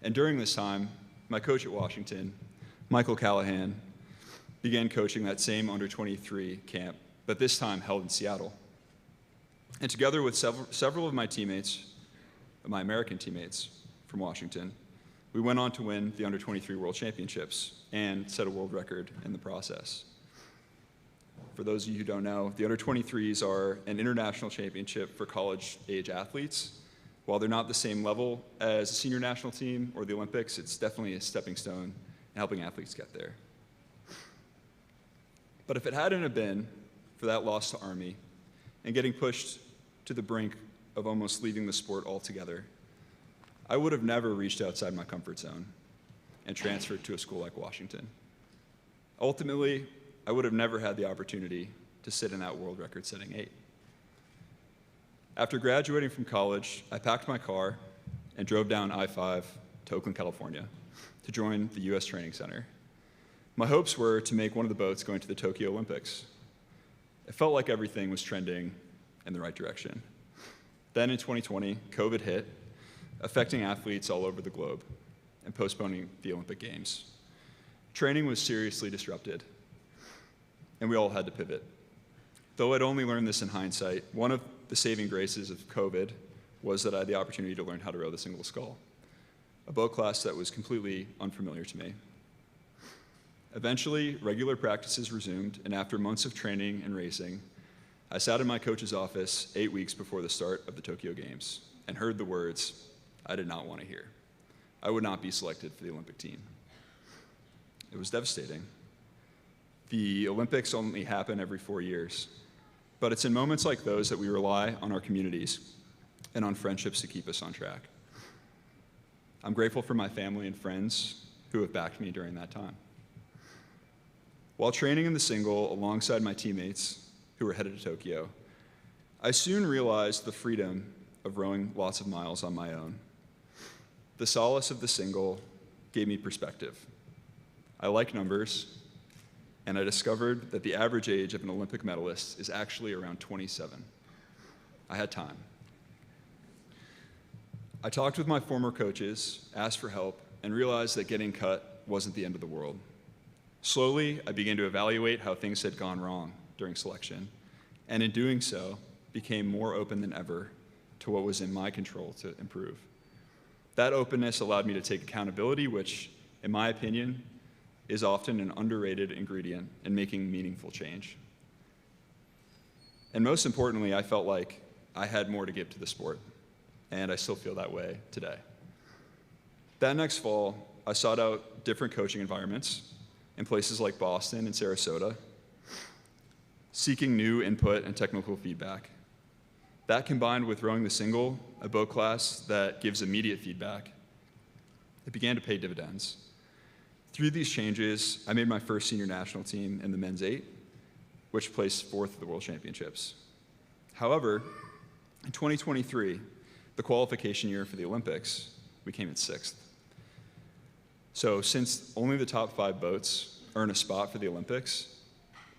And during this time, my coach at Washington, Michael Callahan, began coaching that same under-23 camp, but this time held in Seattle. And together with several of my teammates, my American teammates from Washington, we went on to win the under-23 World Championships and set a world record in the process. For those of you who don't know, the under-23s are an international championship for college-age athletes. While they're not the same level as the senior national team or the Olympics, it's definitely a stepping stone in helping athletes get there. But if it hadn't have been for that loss to Army and getting pushed to the brink of almost leaving the sport altogether, I would have never reached outside my comfort zone and transferred to a school like Washington. Ultimately, I would have never had the opportunity to sit in that world record-setting 8. After graduating from college, I packed my car and drove down I-5 to Oakland, California, to join the U.S. Training Center. My hopes were to make one of the boats going to the Tokyo Olympics. It felt like everything was trending in the right direction. Then in 2020, COVID hit, affecting athletes all over the globe and postponing the Olympic Games. Training was seriously disrupted, and we all had to pivot. Though I'd only learned this in hindsight, one of the saving graces of COVID was that I had the opportunity to learn how to row the single scull, a boat class that was completely unfamiliar to me. Eventually, regular practices resumed, and after months of training and racing, I sat in my coach's office 8 weeks before the start of the Tokyo Games and heard the words I did not want to hear. I would not be selected for the Olympic team. It was devastating. The Olympics only happen every 4 years, but it's in moments like those that we rely on our communities and on friendships to keep us on track. I'm grateful for my family and friends who have backed me during that time. While training in the single alongside my teammates who were headed to Tokyo, I soon realized the freedom of rowing lots of miles on my own. The solace of the single gave me perspective. I like numbers, and I discovered that the average age of an Olympic medalist is actually around 27. I had time. I talked with my former coaches, asked for help, and realized that getting cut wasn't the end of the world. Slowly, I began to evaluate how things had gone wrong during selection, and in doing so, became more open than ever to what was in my control to improve. That openness allowed me to take accountability, which, in my opinion, is often an underrated ingredient in making meaningful change. And most importantly, I felt like I had more to give to the sport, and I still feel that way today. That next fall, I sought out different coaching environments in places like Boston and Sarasota, seeking new input and technical feedback. That combined with rowing the single, a boat class that gives immediate feedback, it began to pay dividends. Through these changes, I made my first senior national team in the men's 8, which placed 4th at the World Championships. However, in 2023, the qualification year for the Olympics, we came in 6th. So since only the top 5 boats earn a spot for the Olympics,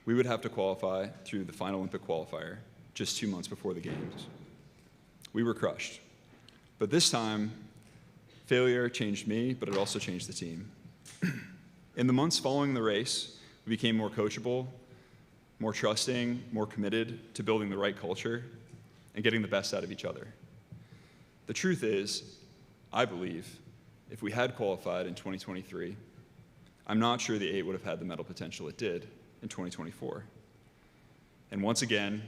we would have to qualify through the final Olympic qualifier just 2 months before the games. We were crushed. But this time, failure changed me, but it also changed the team. In the months following the race, we became more coachable, more trusting, more committed to building the right culture and getting the best out of each other. The truth is, I believe, if we had qualified in 2023, I'm not sure the 8 would have had the medal potential it did in 2024. And once again,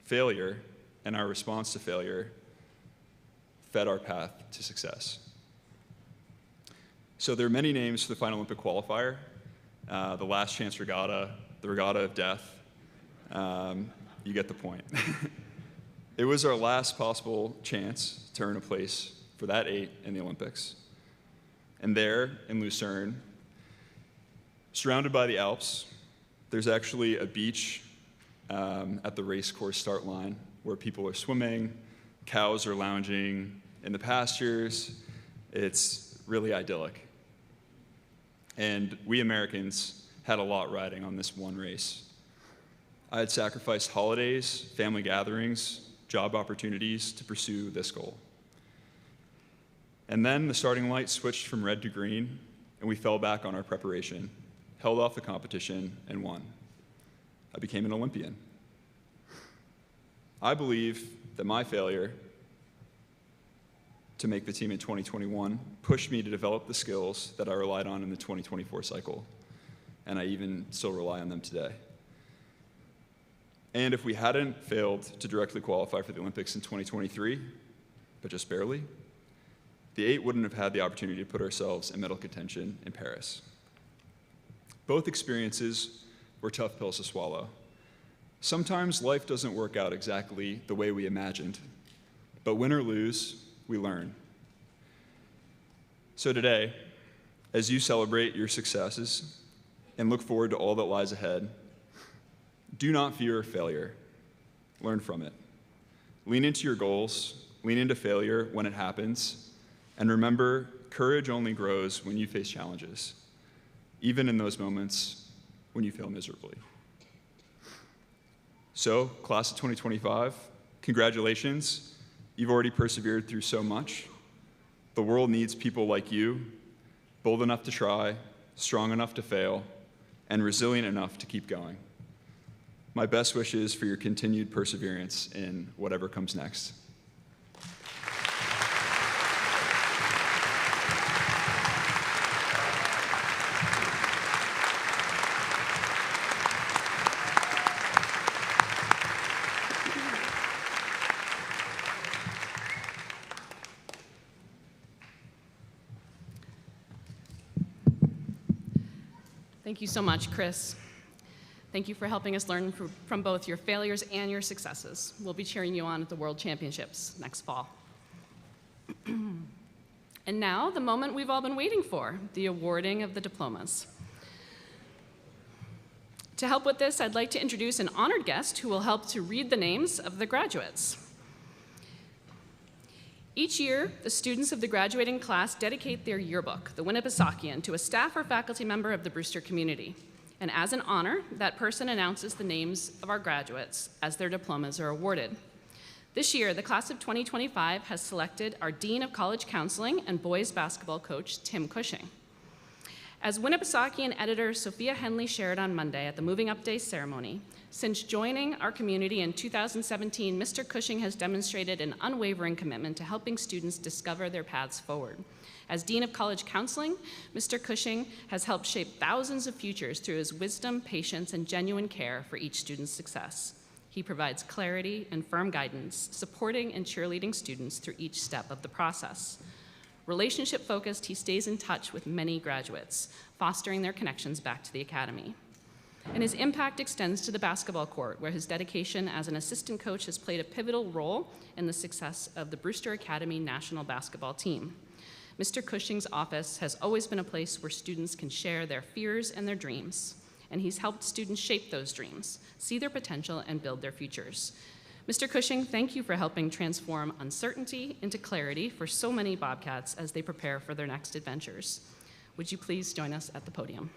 failure and our response to failure fed our path to success. So there are many names for the final Olympic qualifier, the last chance regatta, the regatta of death. You get the point. It was our last possible chance to earn a place for that 8 in the Olympics. And there, in Lucerne, surrounded by the Alps, there's actually a beach at the race course start line where people are swimming, cows are lounging in the pastures. It's really idyllic. And we Americans had a lot riding on this one race. I had sacrificed holidays, family gatherings, job opportunities to pursue this goal. And then the starting light switched from red to green, and we fell back on our preparation, held off the competition, and won. I became an Olympian. I believe that my failure to make the team in 2021 pushed me to develop the skills that I relied on in the 2024 cycle, and I even still rely on them today. And if we hadn't failed to directly qualify for the Olympics in 2023, but just barely, the 8 wouldn't have had the opportunity to put ourselves in medal contention in Paris. Both experiences were tough pills to swallow. Sometimes life doesn't work out exactly the way we imagined, but win or lose, we learn. So today, as you celebrate your successes and look forward to all that lies ahead, do not fear failure. Learn from it. Lean into your goals, lean into failure when it happens, and remember, courage only grows when you face challenges, even in those moments when you fail miserably. So, class of 2025, congratulations. You've already persevered through so much. The world needs people like you, bold enough to try, strong enough to fail, and resilient enough to keep going. My best wishes for your continued perseverance in whatever comes next. Thank you so much, Chris. Thank you for helping us learn from both your failures and your successes. We'll be cheering you on at the World Championships next fall. And now, the moment we've all been waiting for, the awarding of the diplomas. To help with this, I'd like to introduce an honored guest who will help to read the names of the graduates. Each year, the students of the graduating class dedicate their yearbook, the Winnipesaukee, to a staff or faculty member of the Brewster community. And as an honor, that person announces the names of our graduates as their diplomas are awarded. This year, the class of 2025 has selected our Dean of College Counseling and boys basketball coach, Tim Cushing. As Winnipesaukee editor Sophia Henley shared on Monday at the Moving Up Day ceremony, since joining our community in 2017, Mr. Cushing has demonstrated an unwavering commitment to helping students discover their paths forward. As Dean of College Counseling, Mr. Cushing has helped shape thousands of futures through his wisdom, patience, and genuine care for each student's success. He provides clarity and firm guidance, supporting and cheerleading students through each step of the process. Relationship-focused, he stays in touch with many graduates, fostering their connections back to the academy. And his impact extends to the basketball court, where his dedication as an assistant coach has played a pivotal role in the success of the Brewster Academy national basketball team. Mr. Cushing's office has always been a place where students can share their fears and their dreams, and he's helped students shape those dreams, see their potential, and build their futures. Mr. Cushing, thank you for helping transform uncertainty into clarity for so many Bobcats as they prepare for their next adventures. Would you please join us at the podium?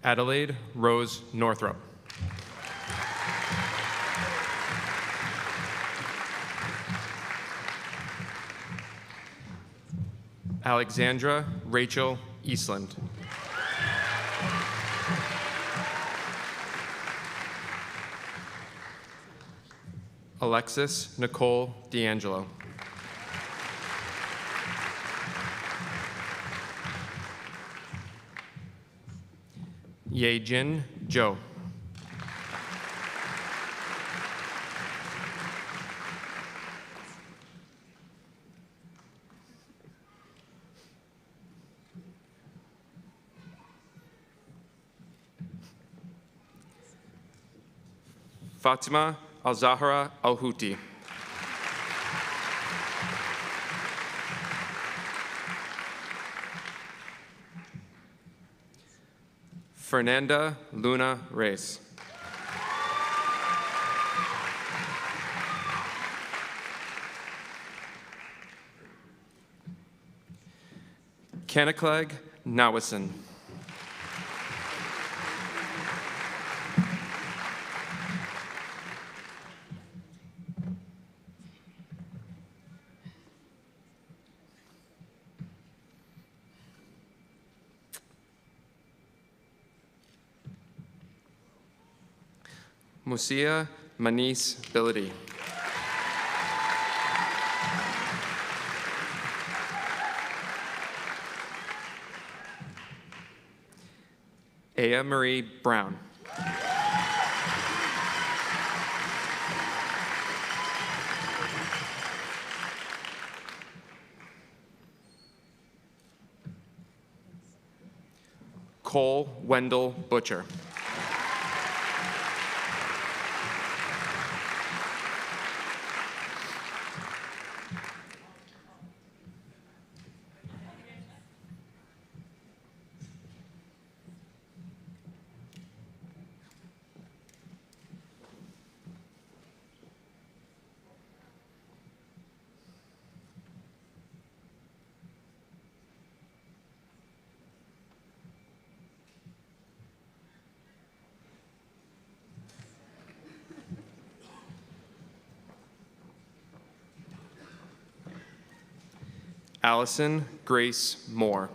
Adelaide Rose Northrop. Alexandra Rachel Eastland. Alexis Nicole D'Angelo. Yejin Zhou. Fatima Al-Zahra Al-Houthi. Fernanda Luna Reyes. Kanakleg Nawison. Musia Manis Bility. Aya Marie Brown. Cole Wendell Butcher. Allison Grace Moore.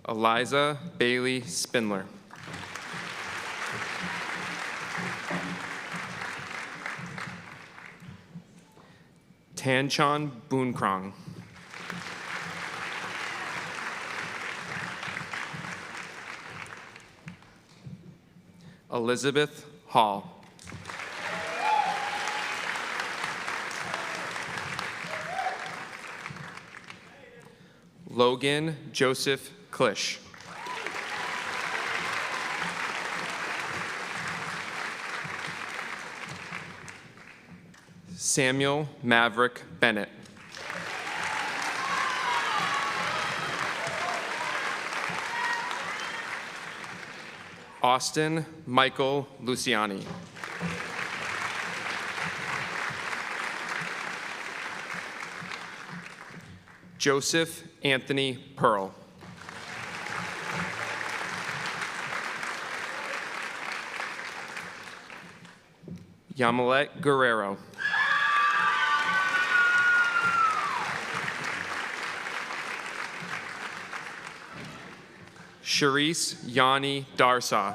Eliza Bailey Spindler. Tanchan Boonkrong. Elizabeth Hall. Logan Joseph Klish. Samuel Maverick Bennett. Austin Michael Luciani. Joseph Anthony Pearl. Yamilet Guerrero. Sharice Yanni Darsa.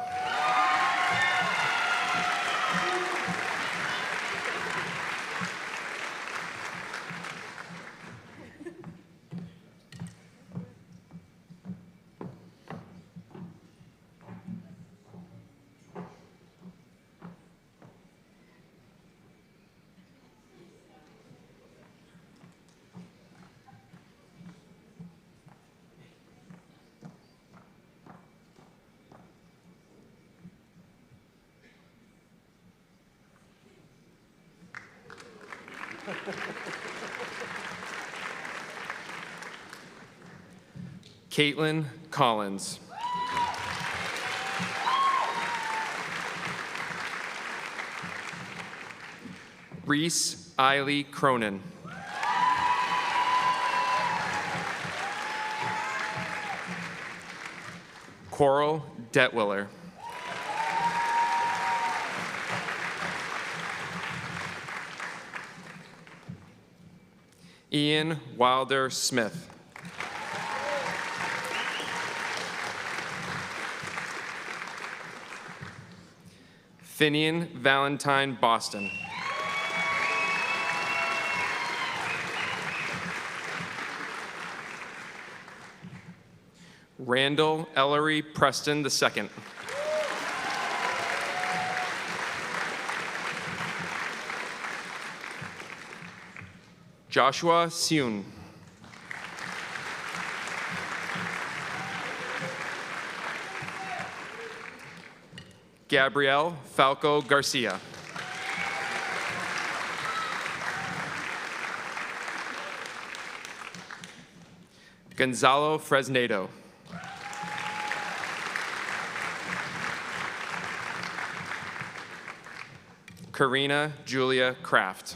Caitlin Collins. Reese Eiley Cronin. Coral Detwiller. Ian Wilder Smith. Finian Valentine Boston. Randall Ellery Preston II. Joshua Seun. Gabrielle Falco Garcia. Gonzalo Fresnedo. Karina Julia Kraft.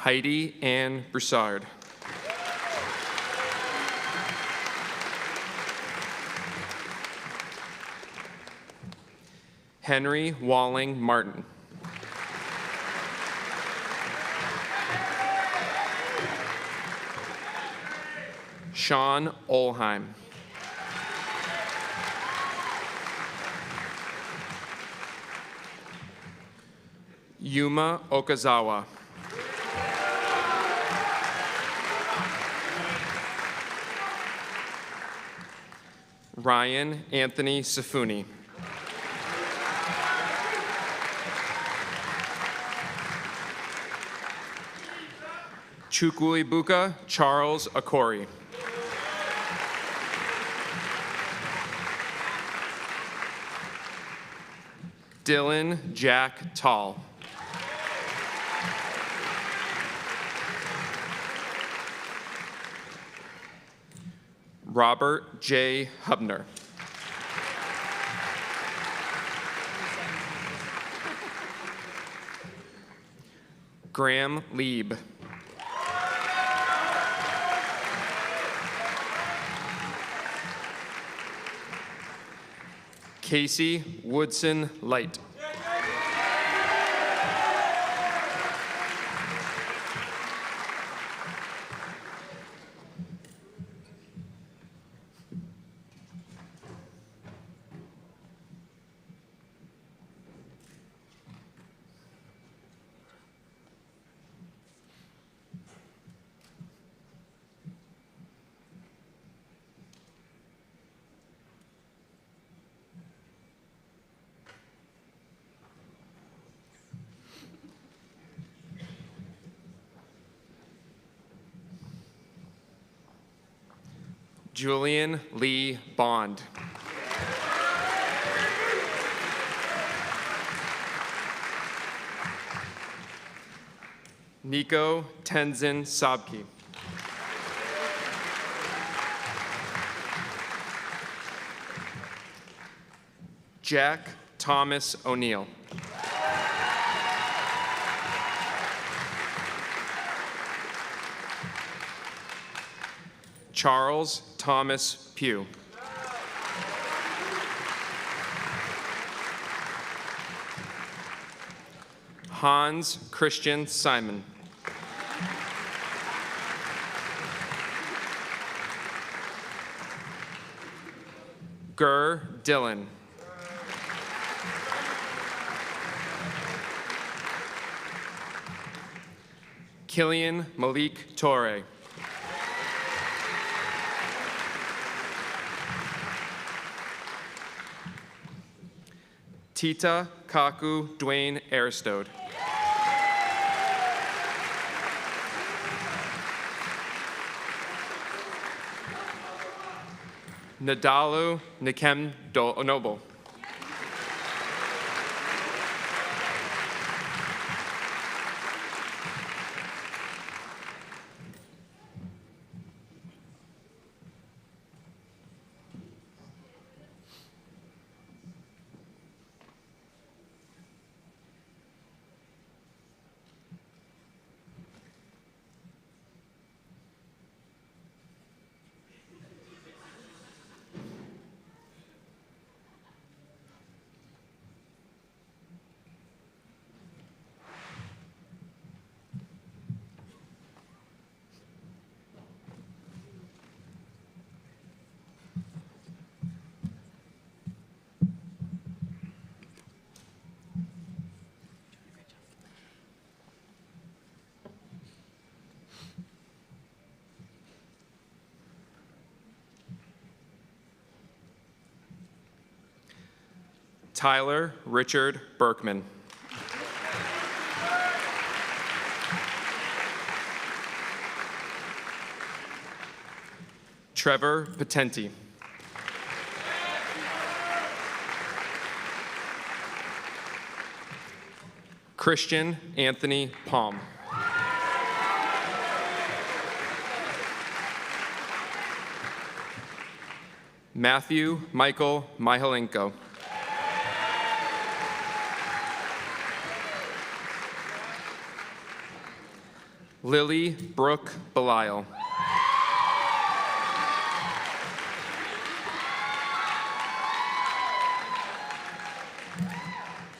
Heidi Ann Broussard. Henry Walling Martin. Sean Olheim. Yuma Okazawa. Ryan Anthony Safuni. Chukwuebuka Charles Akori. Dylan Jack Tall. Robert J. Hubner. Graham Lieb. Casey Woodson Light. Julian Lee Bond. Nico Tenzin Sabki. Jack Thomas O'Neill. Charles Thomas Pugh. Hans Christian Simon. Gur Dillon. Killian Malik Torre. Tita Kaku Dwayne Aristode. Nadalu Nikem Noble. Tyler Richard Berkman. Trevor Patenti. Christian Anthony Palm. Matthew Michael Mihalenko. Lily Brooke Belisle.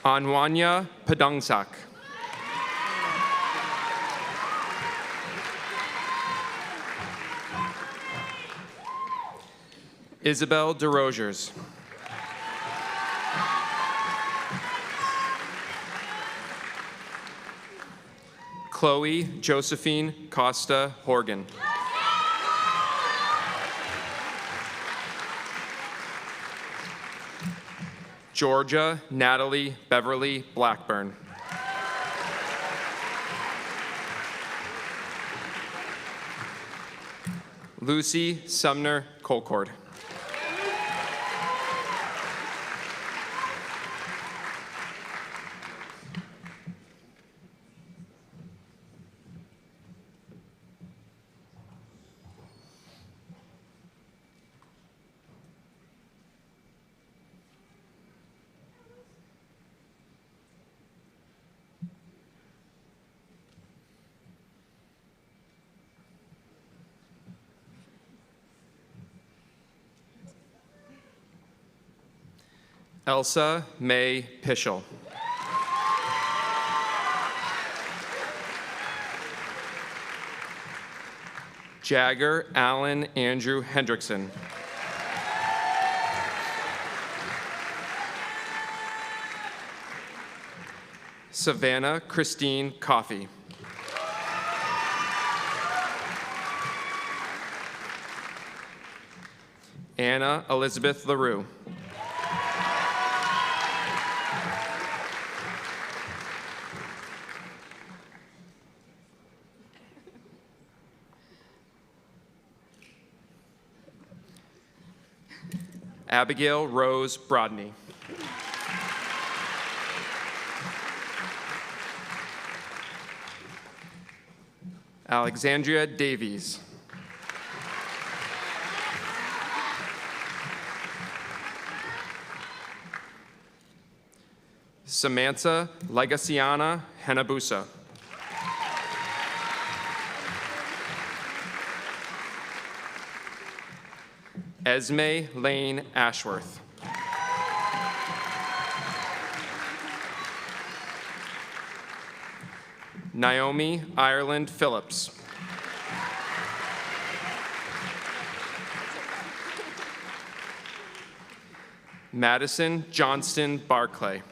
Anwanya Padangsak. Isabel DeRogers. Chloe Josephine Costa Horgan. Georgia Natalie Beverly Blackburn. Lucy Sumner Colcord. Elsa May Pischel. Jagger Allen Andrew Hendrickson. Savannah Christine Coffey. Anna Elizabeth LaRue. Abigail Rose Brodney. Alexandria Davies. Samantha Legaciana Henabusa. Esme Lane Ashworth. Naomi Ireland Phillips. Madison Johnston Barclay.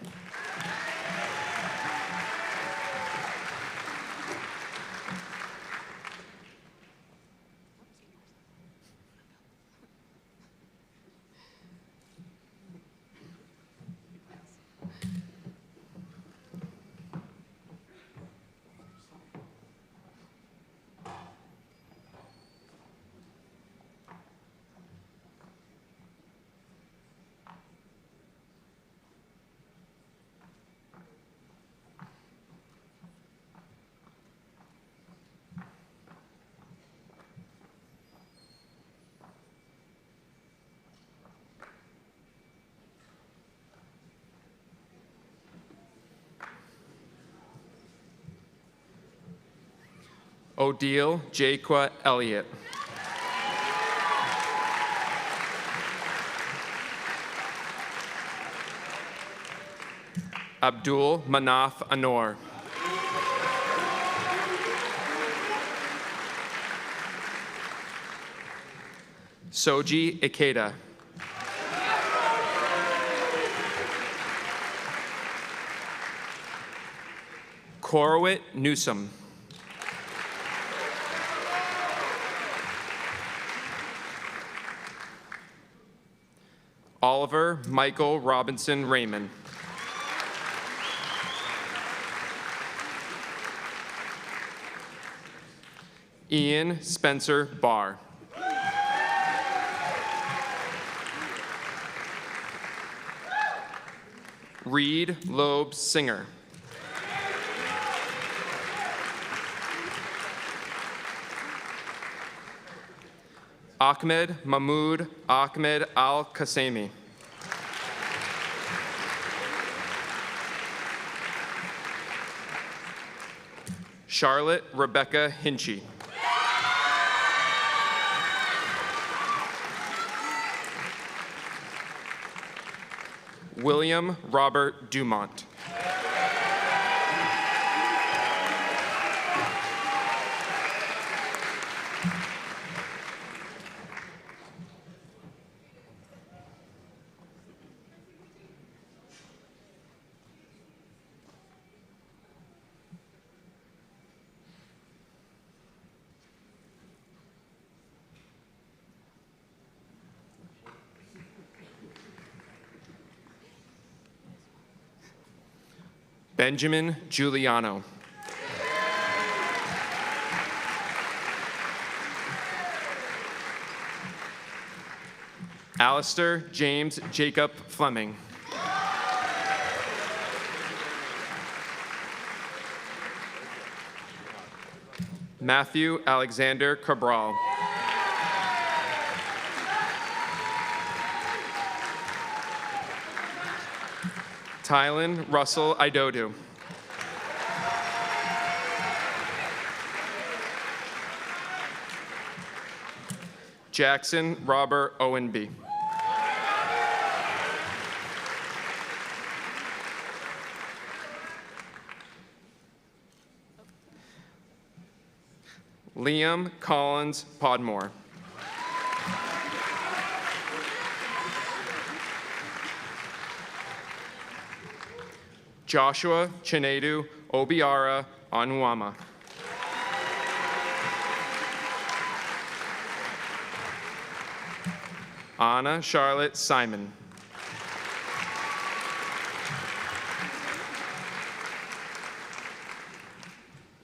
Odile Jaquia Elliott. Abdul Manaf Anor. Soji Ikeda. Corwit Newsom. Oliver Michael Robinson Raymond. Ian Spencer Barr. Reed Loeb Singer. Ahmed Mahmoud Ahmed Al-Qasemi. Charlotte Rebecca Hinchy. William Robert Dumont. Benjamin Giuliano. Alistair James Jacob Fleming. Matthew Alexander Cabral. Tylen Russell Idodu. Jackson Robert Owenby. Liam Collins Podmore. Joshua Chinedu Obiara Onwama. Anna Charlotte Simon.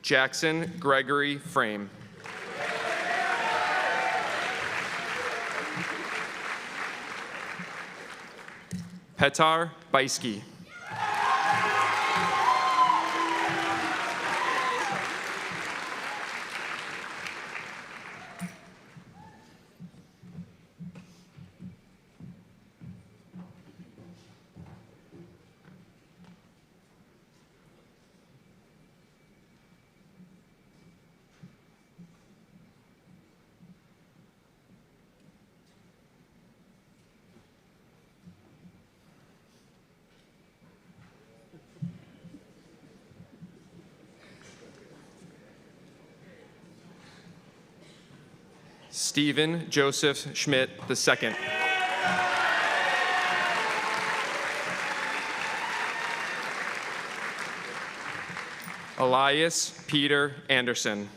Jackson Gregory Frame. Petar Beisky. Stephen Joseph Schmidt II. Elias Peter Anderson.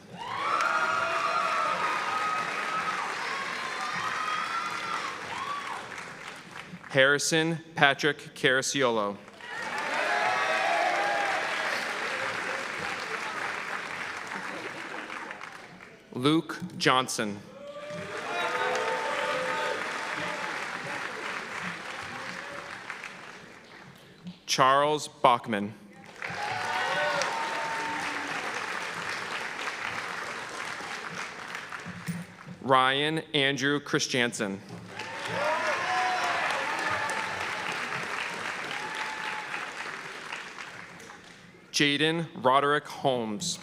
Harrison Patrick Cariciolo. Luke Johnson. Charles Bachman. Ryan Andrew Christiansen. Jaden Roderick Holmes.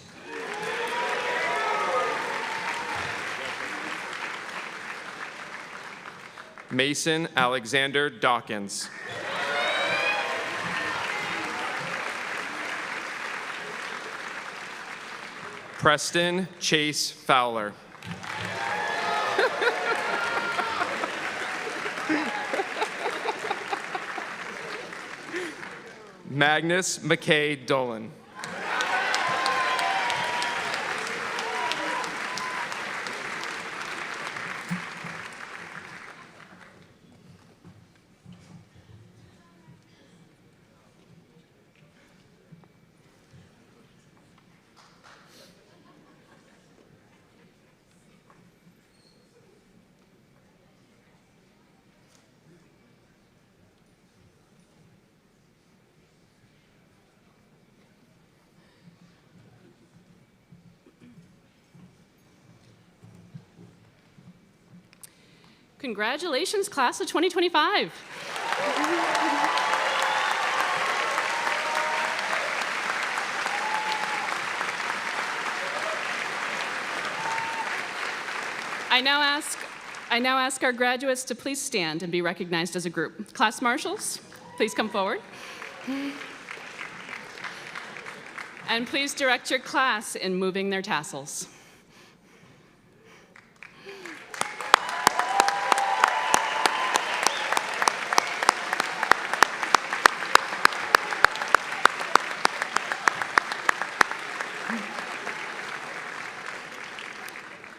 Mason Alexander Dawkins. Preston Chase Fowler. Magnus McKay Dolan. Congratulations, class of 2025. I now ask our graduates to please stand and be recognized as a group. Class marshals, please come forward. And please direct your class in moving their tassels.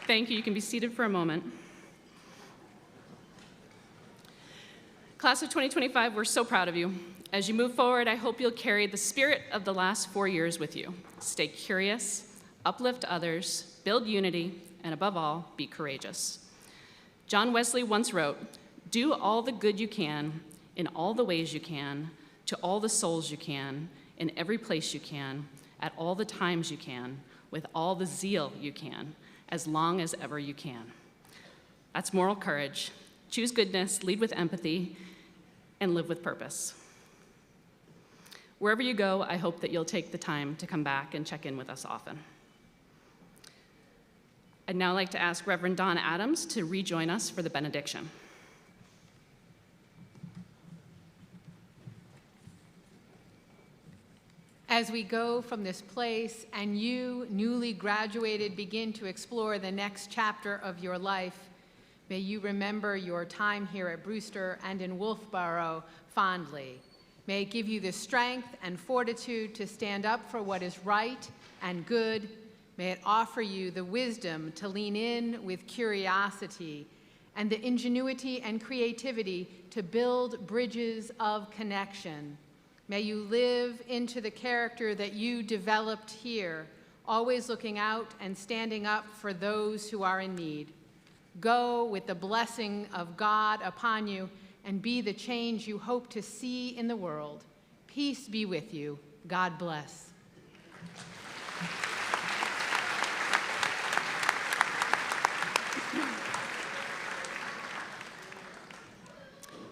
Thank you. You can be seated for a moment. Class of 2025, we're so proud of you. As you move forward, I hope you'll carry the spirit of the last 4 years with you. Stay curious, uplift others, build unity, and above all, be courageous. John Wesley once wrote, "Do all the good you can, in all the ways you can, to all the souls you can, in every place you can, at all the times you can, with all the zeal you can, as long as ever you can." That's moral courage. Choose goodness, lead with empathy, and live with purpose. Wherever you go, I hope that you'll take the time to come back and check in with us often. I'd now like to ask Reverend Don Adams to rejoin us for the benediction. As we go from this place and you, newly graduated, begin to explore the next chapter of your life, may you remember your time here at Brewster and in Wolfboro fondly. May it give you the strength and fortitude to stand up for what is right and good. May it offer you the wisdom to lean in with curiosity and the ingenuity and creativity to build bridges of connection. May you live into the character that you developed here, always looking out and standing up for those who are in need. Go with the blessing of God upon you and be the change you hope to see in the world. Peace be with you. God bless.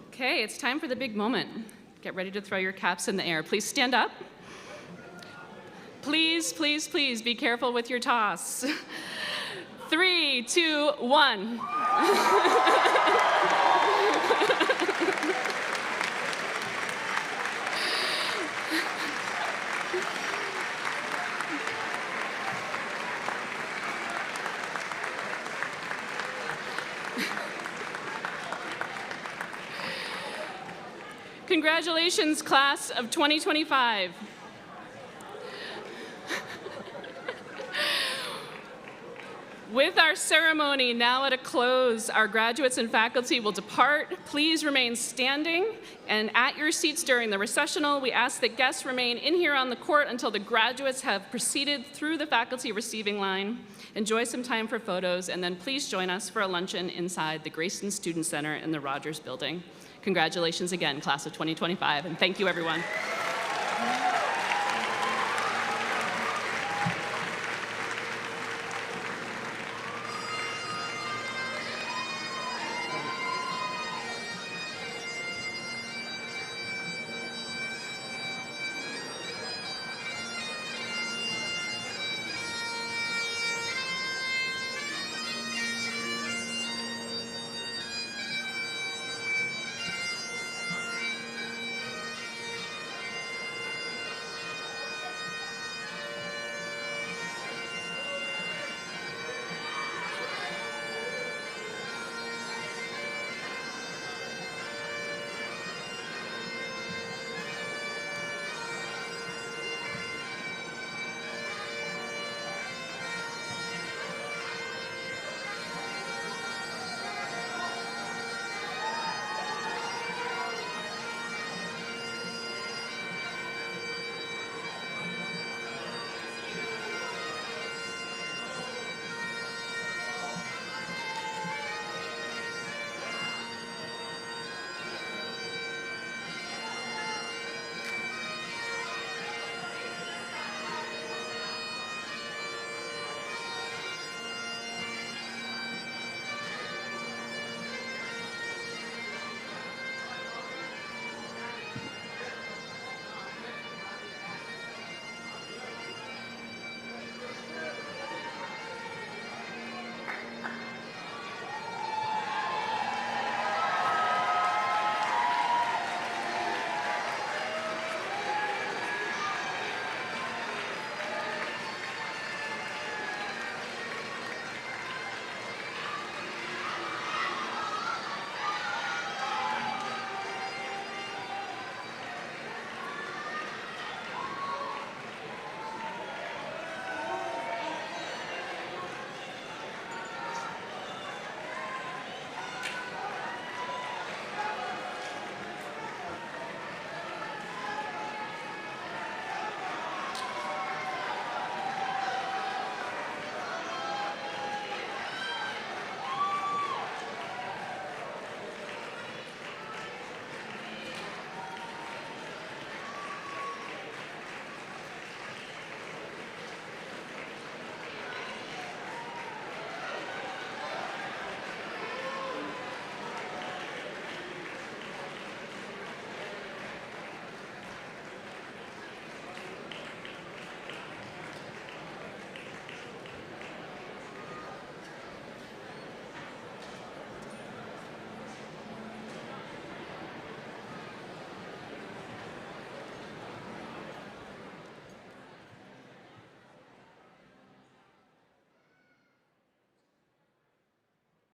Okay, it's time for the big moment. Get ready to throw your caps in the air. Please stand up. Please, please, please be careful with your toss. 3, 2, 1. Congratulations, class of 2025. With our ceremony now at a close, our graduates and faculty will depart. Please remain standing and at your seats during the recessional. We ask that guests remain in here on the court until the graduates have proceeded through the faculty receiving line. Enjoy some time for photos, and then please join us for a luncheon inside the Grayson Student Center in the Rogers Building. Congratulations again, class of 2025, and thank you, everyone.